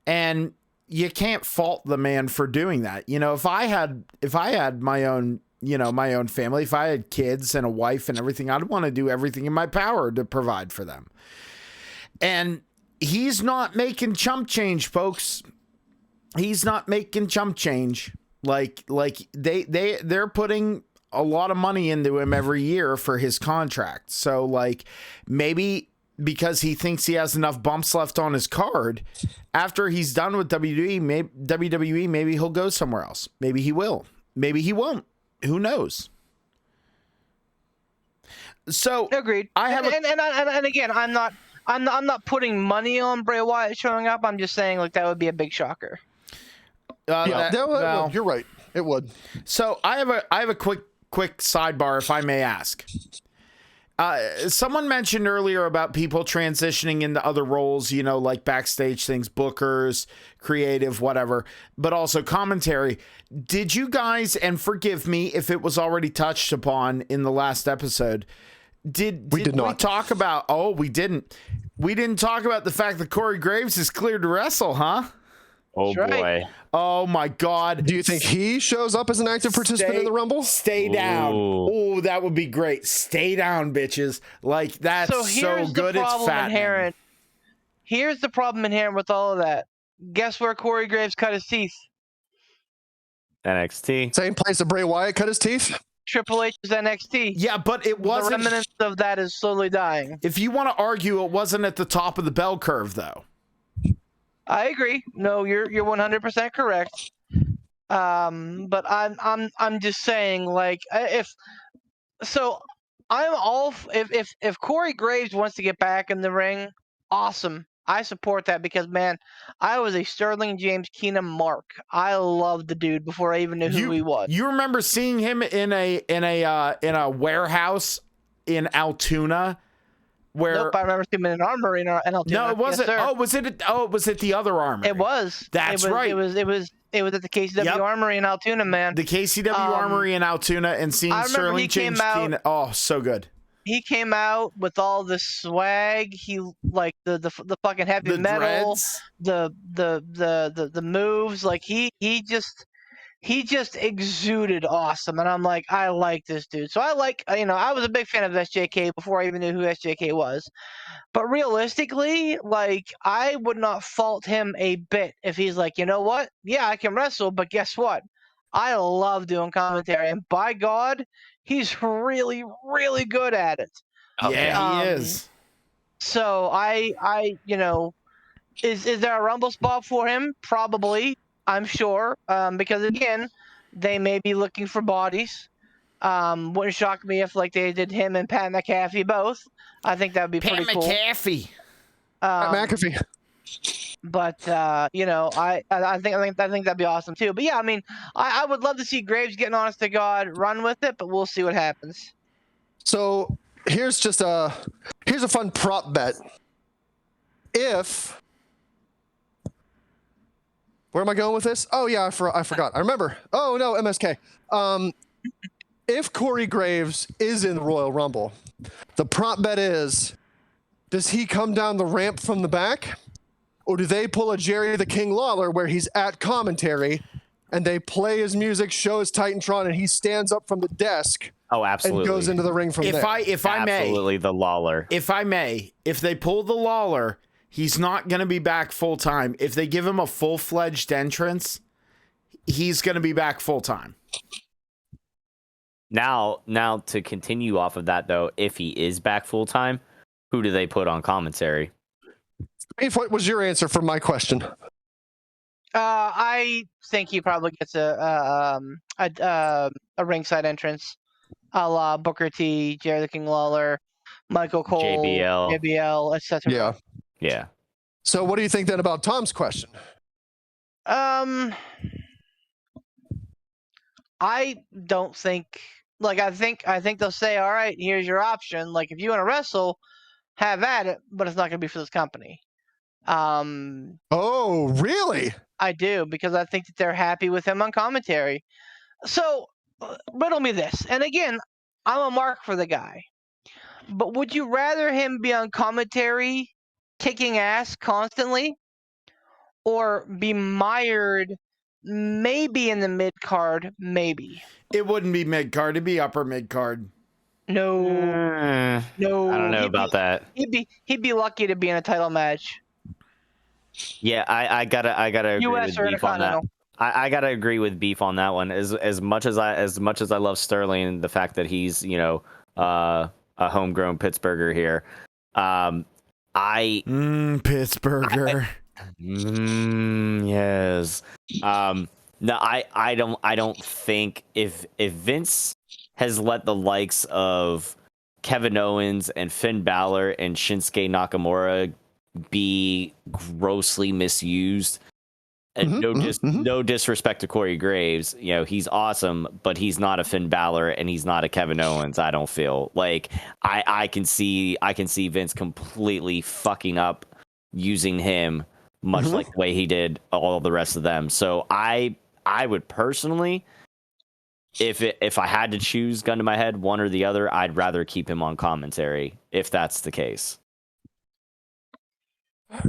And you can't fault the man for doing that. If I had my own, my own family, if I had kids and a wife and everything, I'd want to do everything in my power to provide for them. And he's not making chump change, folks. He's not making chump change. Like they're putting a lot of money into him every year for his contract. So like maybe because he thinks he has enough bumps left on his card, after he's done with WWE, maybe he'll go somewhere else. Maybe he will. Maybe he won't. Who knows? So agreed. I have and again, I'm not putting money on Bray Wyatt showing up. I'm just saying, like, that would be a big shocker. You're right. It would. So I have a quick sidebar, if I may ask. Someone mentioned earlier about people transitioning into other roles, you know, like backstage things, bookers, creative, whatever, but also commentary. Did you guys, and forgive me if it was already touched upon in the last episode, did we talk about, we didn't talk about the fact that Corey Graves is cleared to wrestle, huh? Oh, That's boy. right. Oh, my God. Do you think he shows up as an active participant in the Rumble? Stay down. Ooh. Oh, that would be great. Stay down, bitches. Like, that's so good it's fattening. Here's the problem inherent with all of that. Guess where Corey Graves cut his teeth? NXT. Same place that Bray Wyatt cut his teeth? Triple H's NXT. Yeah, but it wasn't. The remnants of that is slowly dying. If you want to argue, it wasn't at the top of the bell curve, though. I agree. No, you're 100% correct. But I'm just saying, like, if Corey Graves wants to get back in the ring, awesome. I support that because, man, I was a Sterling James Keenum mark. I loved the dude before I even knew who he was. You remember seeing him in a warehouse in Altoona? Nope, I remember seeing him in an armory in Altoona. No, it wasn't. Yes, was it the other armory? It was. That's right. It was at the KCW Armory in Altoona, man. The KCW Armory in Altoona, and seeing Sterling James Keenan. Oh, so good. He came out with all the swag. He like the fucking heavy metal, dreads. the moves. Like he just exuded awesome, and I'm like, I like this dude. So I was a big fan of SJK before I even knew who SJK was. But realistically, like, I would not fault him a bit if he's like, you know what? Yeah, I can wrestle, but guess what? I love doing commentary, and by God, he's really, really good at it. Yeah, he is. So is there a Rumble spot for him? Probably, I'm sure, because again, they may be looking for bodies. Wouldn't shock me if like they did him and Pat McAfee both. I think that would be pretty cool. Pat McAfee. Pat McAfee. But I think that'd be awesome too. But yeah, I mean, I would love to see Graves getting honest to God run with it, but we'll see what happens. So here's a fun prop bet. Where am I going with this? Oh yeah, I forgot. I remember. Oh no, MSK. If Corey Graves is in the Royal Rumble, the prop bet is, does he come down the ramp from the back? Or do they pull a Jerry the King Lawler where he's at commentary and they play his music, show his Titantron, and he stands up from the desk absolutely. and goes into the ring from there? If I may. Absolutely the Lawler. If I may, if they pull the Lawler, he's not going to be back full time. If they give him a full-fledged entrance, he's going to be back full time. Now to continue off of that, though, if he is back full time, who do they put on commentary? What was your answer for my question? I think he probably gets a ringside entrance, a la Booker T, Jerry the King Lawler, Michael Cole, JBL, etc. Yeah. So what do you think then about Tom's question? I don't think. Like, I think they'll say, all right, here's your option. Like, if you want to wrestle, have at it, but it's not going to be for this company. Oh, really? I do, because I think that they're happy with him on commentary. So, riddle me this. And again, I'm a mark for the guy. But would you rather him be on commentary kicking ass constantly, or be mired maybe in the mid-card, maybe? It wouldn't be mid-card. It'd be upper mid-card. No. No. I don't know about that. He'd be lucky to be in a title match. Yeah, I gotta agree US with Beef on that. I gotta agree with Beef on that one. As much as I love Sterling and the fact that he's a homegrown Pittsburgher here, Pittsburgher. Yes. No, I don't think if Vince has let the likes of Kevin Owens and Finn Balor and Shinsuke Nakamura be grossly misused, And no disrespect to Corey Graves, you know, he's awesome, but he's not a Finn Balor and he's not a Kevin Owens. I don't feel like I can see Vince completely fucking up using him, much like the way he did all of the rest of them. So I would personally, if I had to choose, gun to my head, one or the other, I'd rather keep him on commentary if that's the case.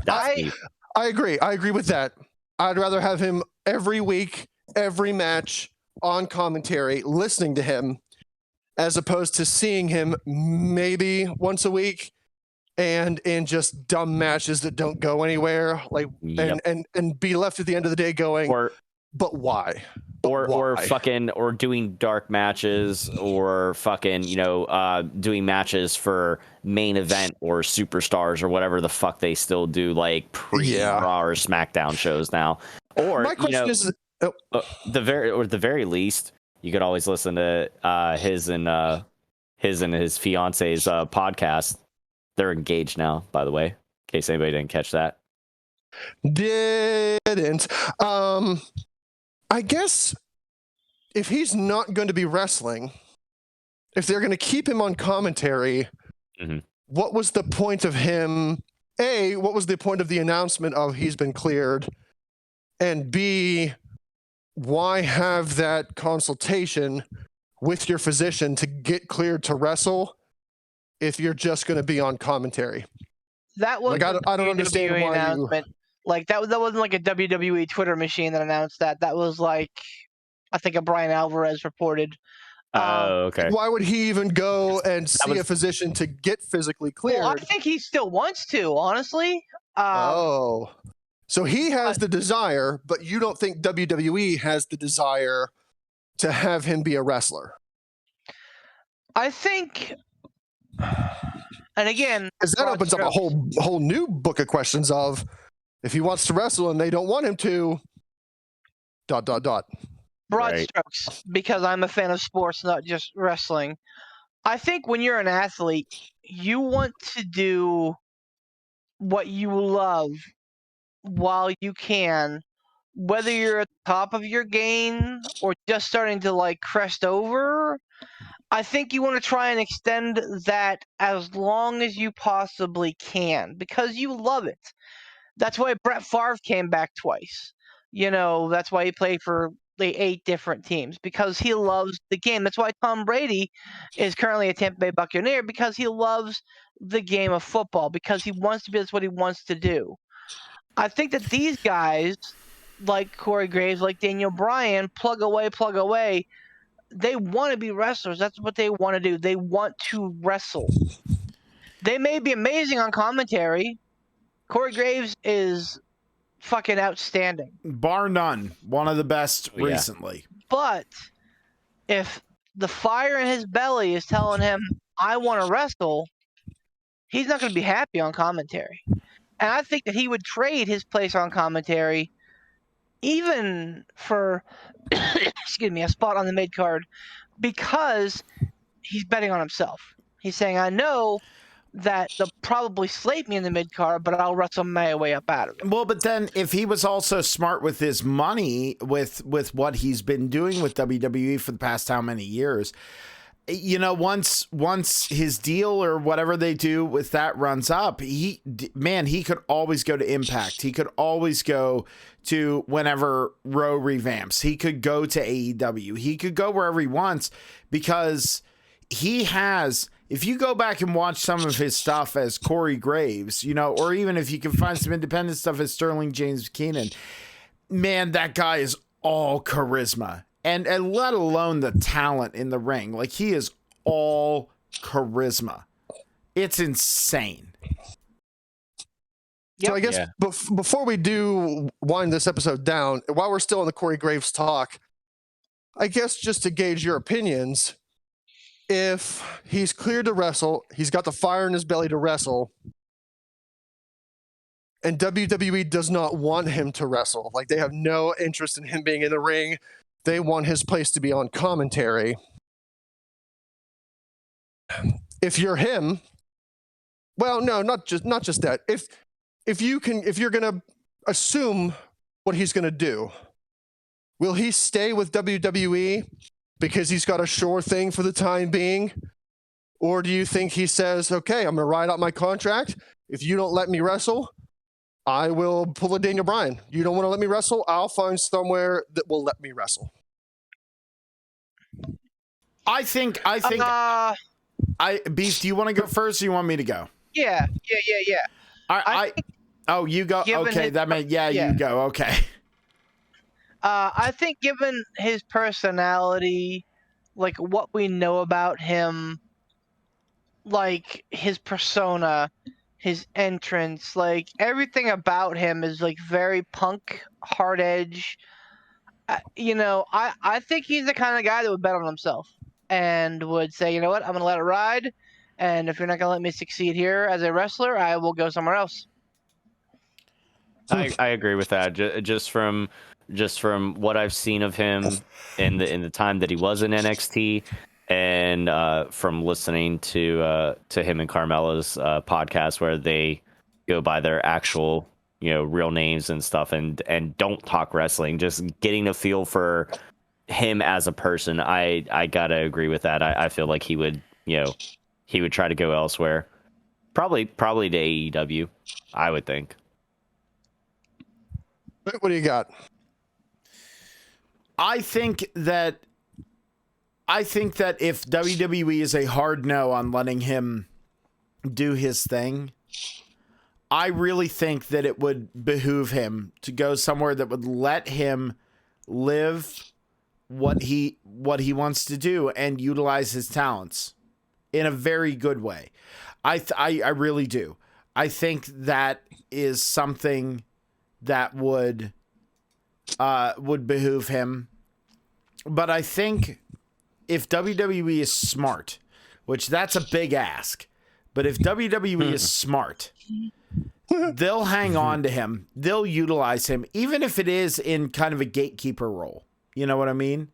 I agree. I agree with that. I'd rather have him every week, every match on commentary, listening to him, as opposed to seeing him maybe once a week and in just dumb matches that don't go anywhere, like and be left at the end of the day going, but why? Or doing dark matches, or fucking, you know, doing matches for main event or superstars or whatever the fuck they still do, like Raw or SmackDown shows now. Or my question is, the very least, you could always listen to his and his fiance's podcast. They're engaged now, by the way, in case anybody didn't catch that. Didn't. I guess if he's not going to be wrestling, if they're going to keep him on commentary, what was the point of him? A, what was the point of the announcement of he's been cleared? And B, why have that consultation with your physician to get cleared to wrestle if you're just going to be on commentary? That was like, I don't understand why announcement. Like that wasn't like a WWE Twitter machine that announced that. That was like, I think a Brian Alvarez reported. Okay. Why would he even go and see a physician to get physically cleared? Well, I think he still wants to, honestly. So he has the desire, but you don't think WWE has the desire to have him be a wrestler? I think, and again, because that opens up a whole new book of questions of, if he wants to wrestle and they don't want him to, ... Broad strokes, because I'm a fan of sports, not just wrestling. I think when you're an athlete, you want to do what you love while you can, whether you're at the top of your game or just starting to like crest over. I think you want to try and extend that as long as you possibly can because you love it. That's why Brett Favre came back twice. You know, that's why he played for the 8 different teams, because he loves the game. That's why Tom Brady is currently a Tampa Bay Buccaneer, because he loves the game of football, because he wants to be, that's what he wants to do. I think that these guys, like Corey Graves, like Daniel Bryan, plug away, they want to be wrestlers. That's what they want to do. They want to wrestle. They may be amazing on commentary. Corey Graves is fucking outstanding. Bar none. One of the best recently. But if the fire in his belly is telling him, I want to wrestle, he's not going to be happy on commentary. And I think that he would trade his place on commentary even for excuse me, a spot on the mid-card, because he's betting on himself. He's saying, I know that they'll probably slate me in the mid-card, but I'll wrestle my way up out of it. Well, but then if he was also smart with his money, with what he's been doing with WWE for the past how many years, you know, once his deal or whatever they do with that runs up, he could always go to Impact. He could always go to whenever Raw revamps. He could go to AEW. He could go wherever he wants, because he has, if you go back and watch some of his stuff as Corey Graves, you know, or even if you can find some independent stuff as Sterling James Keenan, man, that guy is all charisma. And let alone the talent in the ring. Like, he is all charisma. It's insane. So I guess before we do wind this episode down, while we're still in the Corey Graves talk, I guess just to gauge your opinions, if he's cleared to wrestle, he's got the fire in his belly to wrestle, and WWE does not want him to wrestle, like they have no interest in him being in the ring, they want his place to be on commentary. If you're him, well, no, not just that. If you're gonna assume what he's going to do. Will he stay with WWE because he's got a sure thing for the time being? Or do you think he says, okay, I'm going to ride out my contract. If you don't let me wrestle, I will pull a Daniel Bryan. You don't want to let me wrestle? I'll find somewhere that will let me wrestle. I think Beef, do you want to go first or you want me to go? Yeah. Oh, you go. Okay, you go. Okay. I think given his personality, like what we know about him, like his persona, his entrance, like everything about him is like very punk, hard edge. I think he's the kind of guy that would bet on himself and would say, you know what, I'm going to let it ride. And if you're not going to let me succeed here as a wrestler, I will go somewhere else. I agree with that. Just from what I've seen of him in the time that he was in NXT, and from listening to him and Carmella's podcast where they go by their actual real names and stuff, and don't talk wrestling. Just getting a feel for him as a person, I gotta agree with that. I feel like he would try to go elsewhere, probably to AEW, I would think. What do you got? I think that if WWE is a hard no on letting him do his thing, I really think that it would behoove him to go somewhere that would let him live what he wants to do and utilize his talents in a very good way. I really do. I think that is something that would behoove him. But I think if WWE is smart, which that's a big ask, but if WWE is smart, they'll hang on to him. They'll utilize him, even if it is in kind of a gatekeeper role. You know what I mean?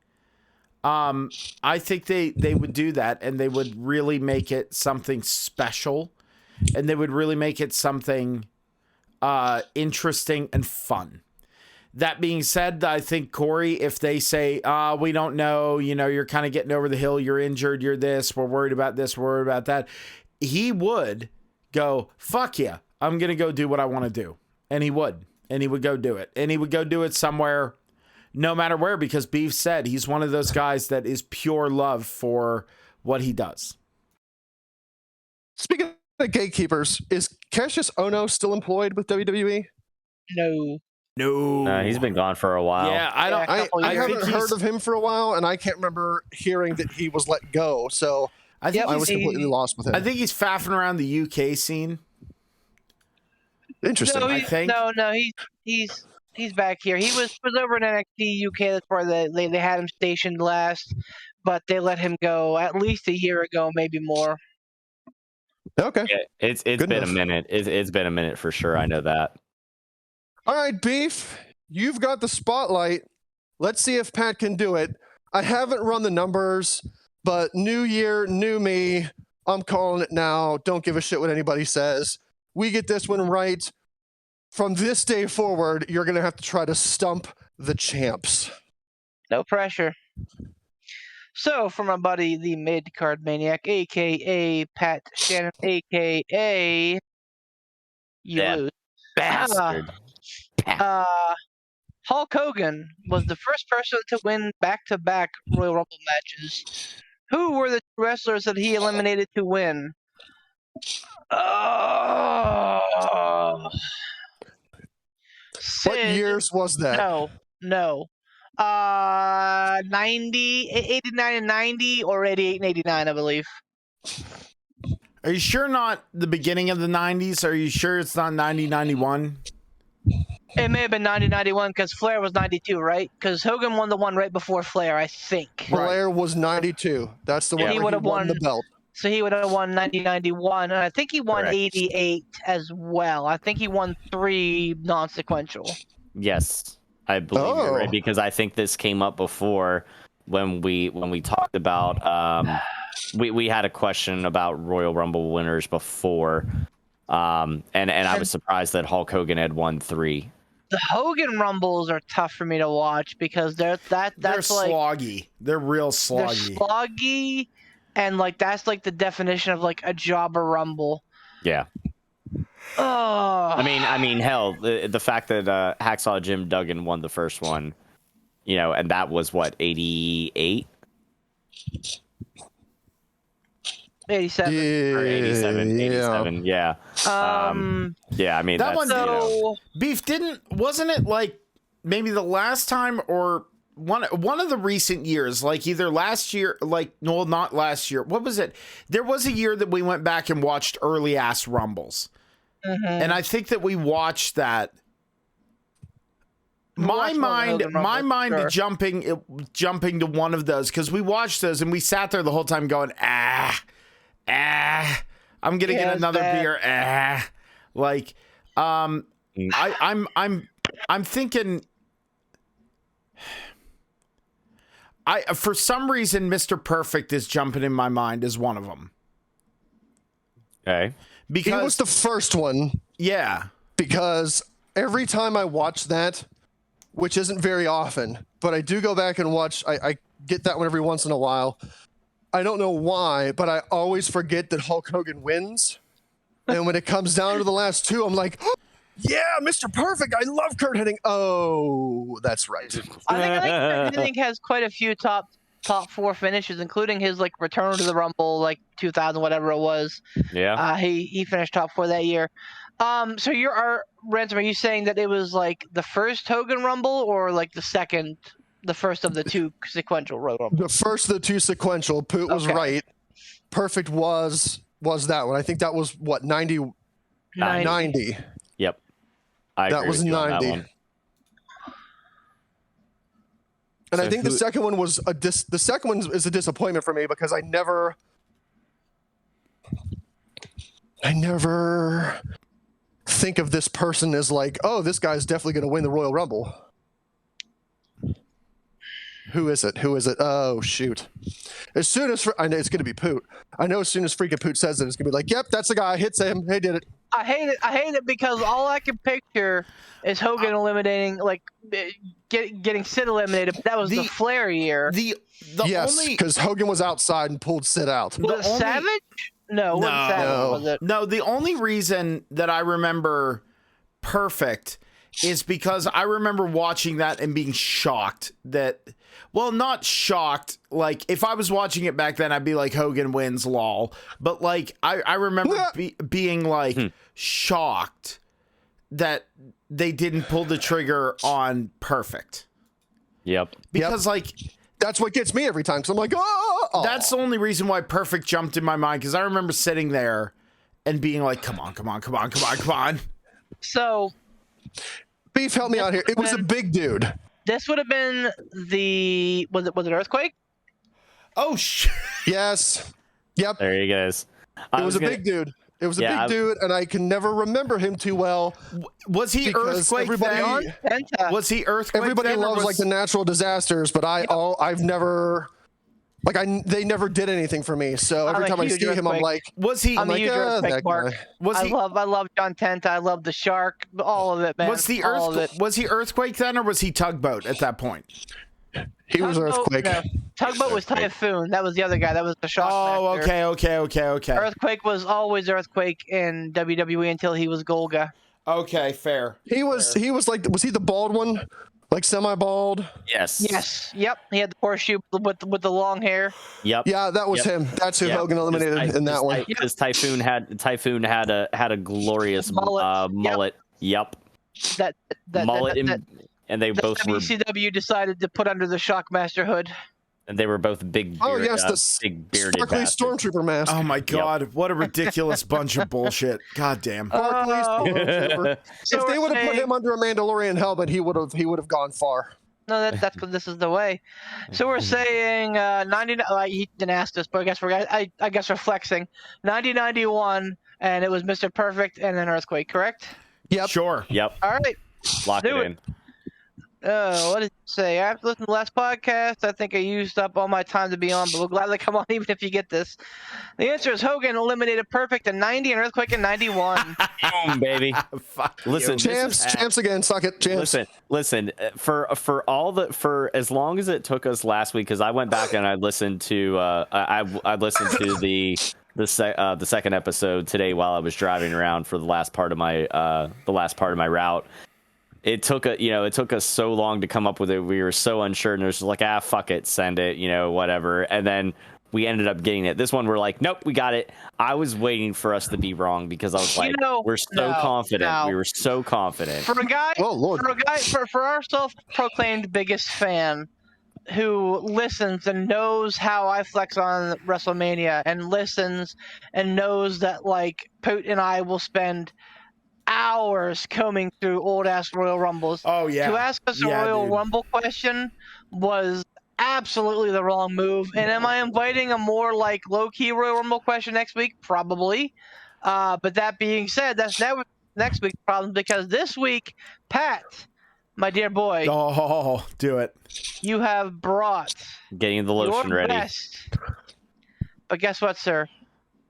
I think they would do that, and they would really make it something special, and they would really make it something interesting and fun. That being said, I think, Corey, if they say, we don't know, you're kind of getting over the hill, you're injured, you're this, we're worried about this, we're worried about that, he would go, fuck yeah, I'm going to go do what I want to do. And he would go do it. And he would go do it somewhere, no matter where, because Beef said he's one of those guys that is pure love for what he does. Speaking of gatekeepers, is Cassius Ohno still employed with WWE? No, he's been gone for a while. Yeah, I haven't heard of him for a while, and I can't remember hearing that he was let go. So I was completely lost with him. I think he's faffing around the UK scene. Interesting. No, he's back here. He was over in NXT UK. That's where they had him stationed last, but they let him go at least a year ago, maybe more. Okay. Yeah, it's been a minute. It's been a minute for sure. I know that. All right, Beef, you've got the spotlight. Let's see if Pat can do it. I haven't run the numbers, but new year, new me. I'm calling it now. Don't give a shit what anybody says. We get this one right. From this day forward, you're going to have to try to stump the champs. No pressure. So, for my buddy, the mid-card maniac, a.k.a. Pat Shannon, a.k.a. you lose. Bastard. Hulk Hogan was the first person to win back-to-back Royal Rumble matches. Who were the two wrestlers that he eliminated to win? What years was that? No. 89 and 90, or 88 and 89, I believe. Are you sure not the beginning of the 90s? Are you sure it's not 90, 91? It may have been 90-91 because Flair was 92, right? Because Hogan won the one right before Flair, I think. Flair was 92. That's the one where he won the belt. So he would have won 90-91, and I think he won 88 as well. I think he won 3 non-sequential. Yes, I believe you're right, because I think this came up before when we talked about we had a question about Royal Rumble winners before, and I was surprised that Hulk Hogan had won 3. The Hogan Rumbles are tough for me to watch because that's they're like sloggy. They're real they're sloggy. sloggy, and like that's like the definition of like a jobber rumble. Yeah. Oh, I mean, hell, the fact that Hacksaw Jim Duggan won the first one, you know, and that was what, 88? 87. Or 87, 87, yeah. Yeah, I mean, That one, you know. Beef wasn't it like maybe the last time or one of the recent years, like either last year, like, no, not last year. What was it? There was a year that we went back and watched early ass Rumbles. And I think that we watched that. My mind sure. jumping to one of those because we watched those and we sat there the whole time going, I'm gonna get another beer, like, I'm thinking. For some reason, Mr. Perfect is jumping in my mind as one of them. Okay. He was the first one. Yeah. Because every time I watch that, which isn't very often, but I do go back and watch, I get that one every once in a while. I don't know why, but I always forget that Hulk Hogan wins. And when it comes down to the last two, I'm like, oh, yeah, Mr. Perfect. I love Kurt Hennig. Oh, that's right. I think Kurt Hennig has quite a few top 4 finishes, including his like return to the Rumble, like 2000, whatever it was. Yeah. He finished top 4 that year. So Ransom, are you saying that it was like the first Hogan Rumble or like the first of the 2 sequential Royal Rumble? The first of the 2 sequential. Poot was right. Perfect was that one. I think that was what, 90. Yep. That was 90. And I think the second one was the second one is a disappointment for me because I never think of this person as like, oh, this guy's definitely going to win the Royal Rumble. Who is it? Oh, shoot. As soon as I know it's going to be Poot. I know as soon as freaking Poot says it, it's going to be like, yep, that's the guy. Hits him. He did it. I hate it because all I can picture is Hogan eliminating, like, getting Sid eliminated. But that was the Flair year. Yes, because Hogan was outside and pulled Sid out. Was it Savage? No, was it? No, the only reason that I remember Perfect is because I remember watching that and being shocked that, well, not shocked. Like, if I was watching it back then, I'd be like, Hogan wins, lol. But, like, I remember being, like, shocked that they didn't pull the trigger on Perfect. Yep. Because, like... That's what gets me every time. Because I'm like, oh. That's the only reason why Perfect jumped in my mind. Because I remember sitting there and being like, come on. So... Beef, help me out here. It was a big dude. This would have been the... Was it Earthquake? Oh, Yes. Yep. There you guys. It was a big dude. It was a big dude, and I can never remember him too well. Was he Earthquake then? Was he Earthquake? Everybody loves like the natural disasters, but I've never... Like, they never did anything for me. So every time I see him, I'm like... Was he... I'm a huge Earthquake mark. I love John Tenta. I love the Shark. All of it, man. Was he Earthquake then, or was he Tugboat at that point? He was Earthquake. No. Tugboat was Typhoon. That was the other guy. That was the Shockmaster. Oh, okay. Earthquake was always Earthquake in WWE until he was Golga. Okay, fair. He was like, was he the bald one? Like semi-bald? Yes. Yep. He had the horseshoe with the long hair. Yep. Yeah, that was him. That's who Hogan eliminated in that one. Because Typhoon had a glorious mullet. Yep. That mullet, and they both were. WCW decided to put under the Shockmaster hood. And they were both big. Big bearded sparkly bastards. stormtrooper mask. Oh my god! What a ridiculous bunch of bullshit! God damn. If they would have put him under a Mandalorian helmet, he would have gone far. No, that's because this is the way. So we're saying 90. He didn't ask this, but I guess we're flexing. 90-91, and it was Mr. Perfect and then Earthquake, correct? Yep. Sure. Yep. All right. Lock it in. What did it say? After listening to the last podcast, I think I used up all my time to be on, but we'll gladly come on even if you get this. The answer is Hogan eliminated Perfect in 90 and Earthquake in 91. Boom, baby. Listen, Champs again. Suck it, champs. Listen. For as long as it took us last week, because I went back and I listened to I listened to the second episode today while I was driving around for the last part of my route. It took us so long to come up with it. We were so unsure, and it was just like, fuck it, send it, whatever. And then we ended up getting it. This one, we're like, nope, we got it. I was waiting for us to be wrong because I was like, we're so confident. No. We were so confident. For a guy, Oh, Lord. for our self-proclaimed biggest fan who listens and knows how I flex on WrestleMania and listens and knows that like Poot and I will spend hours combing through old ass Royal Rumbles. Oh yeah. To ask us a Royal Rumble question was absolutely the wrong move. And am I inviting a more like low key Royal Rumble question next week? Probably. But that being said, that's next week's problem because this week, Pat, my dear boy, do it. you have brought Getting the lotion your ready. best. But guess what, sir?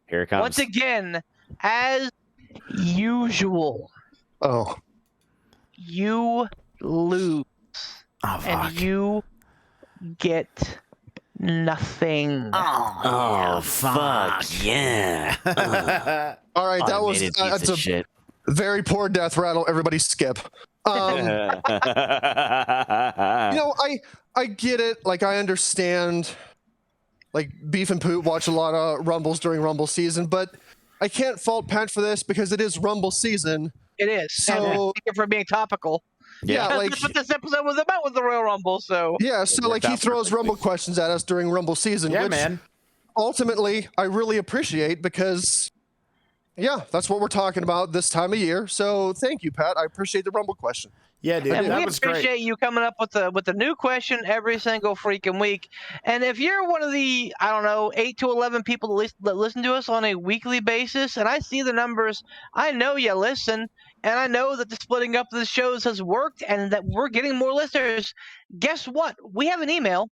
Here it comes. Once again, as usual, you lose. Oh, fuck. And you get nothing. Oh, fuck. Yeah. All right, that was that's a shit. very poor death rattle. Everybody skip. I get it. Like, I understand. Like, Beef and Poot watch a lot of Rumbles during Rumble season, but I can't fault Pat for this because it is Rumble season. It is. So, and thank you for being topical. Yeah, like that's what this episode was about with the Royal Rumble. So like he throws Rumble questions at us during Rumble season. Yeah, which man. Ultimately, I really appreciate because, that's what we're talking about this time of year. So thank you, Pat. I appreciate the Rumble question. Yeah, dude, and that we was appreciate great. you coming up with a new question every single freaking week. And if you're one of the 8 to 11 people that listen to us on a weekly basis, and I see the numbers, I know you listen, and I know that the splitting up of the shows has worked, and that we're getting more listeners. Guess what? We have an email,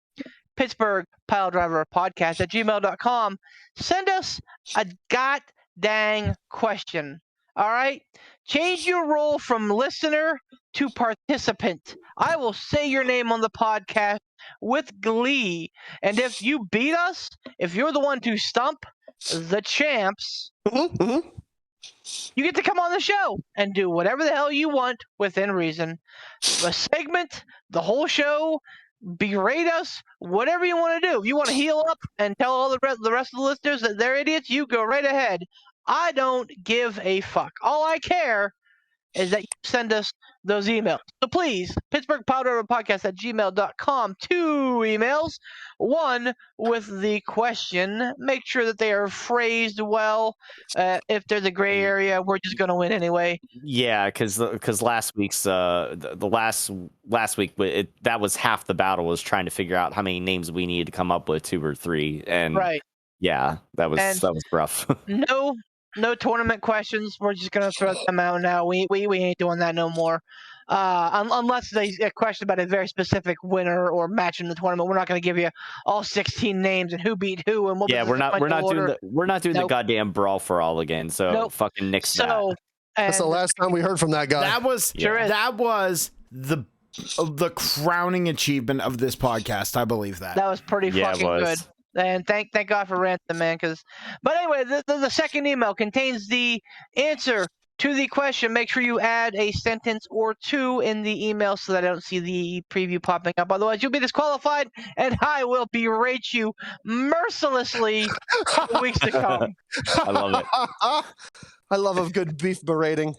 pittsburghpiledriverpodcast@gmail.com. Send us a dang question. All right? Change your role from listener to participant. I will say your name on the podcast with glee. And if you beat us, if you're the one to stump the champs, you get to come on the show and do whatever the hell you want within reason. A segment, the whole show, berate us, whatever you want to do. If you want to heal up and tell all the rest of the listeners that they're idiots, you go right ahead. I don't give a fuck. All I care is that you send us those emails. So please, pittsburghpiledriverpodcast@gmail.com. 2 emails. One with the question. Make sure that they are phrased well. If there's a gray area, we're just going to win anyway. Yeah, because last week's the last week that was half the battle, was trying to figure out how many names we needed to come up with, 2 or 3, and right. Yeah, that was rough. No tournament questions. We're just gonna throw them out now. We ain't doing that no more. Unless there's a question about a very specific winner or match in the tournament, we're not gonna give you all 16 names and who beat who and what. Yeah, we're not doing the goddamn brawl for all again. So fucking nix that. That's the last time we heard from that guy. That was the crowning achievement of this podcast. I believe that. That was pretty fucking good. And thank God for Ransom, man. But anyway, the second email contains the answer to the question. Make sure you add a sentence or 2 in the email so that I don't see the preview popping up. Otherwise, you'll be disqualified, and I will berate you mercilessly for weeks to come. I love it. I love a good beef berating.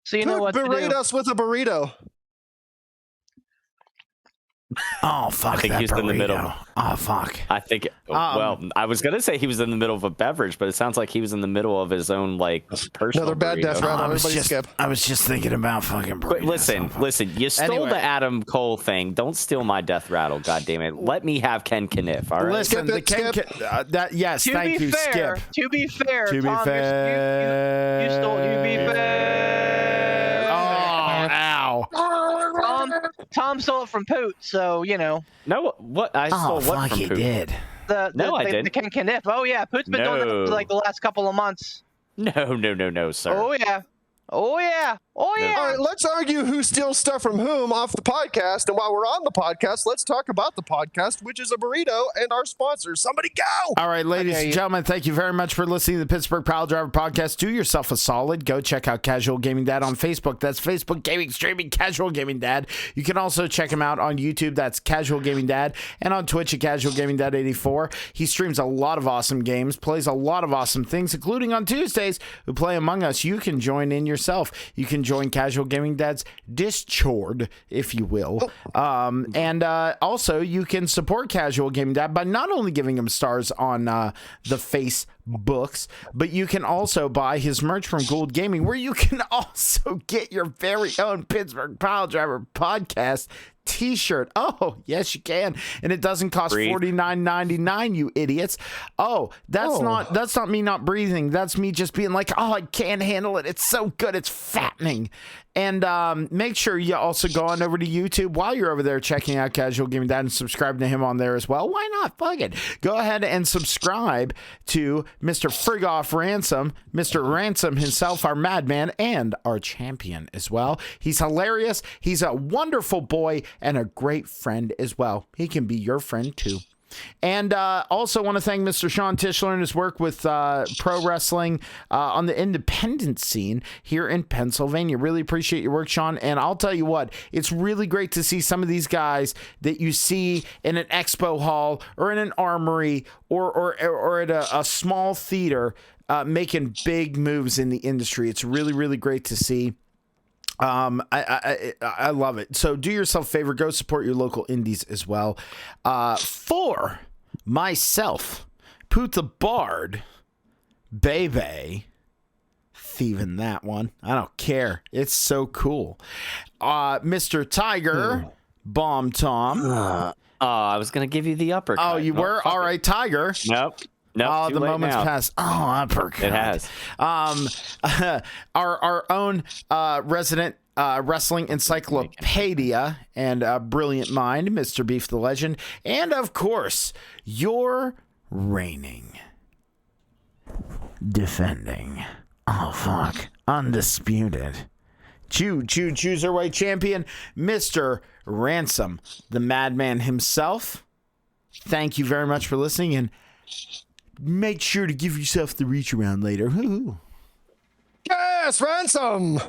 So you know what to do. Berate us with a burrito. Oh, fuck. I think he's in the middle. Oh, fuck. I think, well, I was going to say he was in the middle of a beverage, but it sounds like he was in the middle of his own, personal Another bad death round. Everybody skip. I was just thinking about fucking burritos. Listen, you stole the Adam Cole thing. Don't steal my deth rattle, goddammit. Let me have Ken Kniff, all right? Listen, yes, thank you, Skip. To be fair, Tom, you stole. To be fair. Oh, ow. Tom, Tom stole it from Poot, so you know. No, what I stole what from Poot? did. No, I didn't. The Ken Kniff. Oh yeah, Poot's been doing that for like the last couple of months. No, sir. Oh yeah. Oh yeah. Oh yeah. All right, let's argue who steals stuff from whom off the podcast. And while we're on the podcast, let's talk about the podcast, which is a burrito and our sponsors. Somebody go! All right, ladies and gentlemen, thank you very much for listening to the Pittsburgh Pile Driver Podcast. Do yourself a solid. Go check out Casual Gaming Dad on Facebook. That's Facebook Gaming Streaming Casual Gaming Dad. You can also check him out on YouTube. That's Casual Gaming Dad. And on Twitch at Casual Gaming Dad 84. He streams a lot of awesome games, plays a lot of awesome things, including on Tuesdays, who play Among Us. You can join in yourself. You can join Casual Gaming Dad's Discord, if you will. And also, you can support Casual Gaming Dad by not only giving him stars on the Facebooks, but you can also buy his merch from Gould Gaming, where you can also get your very own Pittsburgh Pile Driver Podcast t-shirt. Oh, yes, you can. And it doesn't cost $49.99, you idiots. Oh, that's not me not breathing. That's me just being like, oh, I can't handle it. It's so good. It's fattening. And make sure you also go on over to YouTube while you're over there checking out Casual Gaming Dad and subscribe to him on there as well. Why not? Fuck it. Go ahead and subscribe to Mr. Frigoff Ransom, Mr. Ransom himself, our madman, and our champion as well. He's hilarious. He's a wonderful boy and a great friend as well. He can be your friend too. And also want to thank Mr. Sean Tischler and his work with pro wrestling on the independent scene here in Pennsylvania. Really appreciate your work, Sean. And I'll tell you what, it's really great to see some of these guys that you see in an expo hall or in an armory or at a small theater making big moves in the industry. It's really, really great to see. I love it. So do yourself a favor, go support your local indies as well. For myself, Poot the Bard, Bebe, thieving that one. I don't care. It's so cool. Mr. Tiger, Bomb Tom. I was gonna give you the uppercut. Oh, you were? All right, Tiger. Nope. Oh, the moment's passed. Oh, uppercut. It has. Our own resident wrestling encyclopedia and brilliant mind, Mr. Beef the Legend, and of course, your reigning, defending, undisputed, Chooserweight Champion, Mr. Ransom, the madman himself. Thank you very much for listening, and make sure to give yourself the reach around later. Yes, Ransom!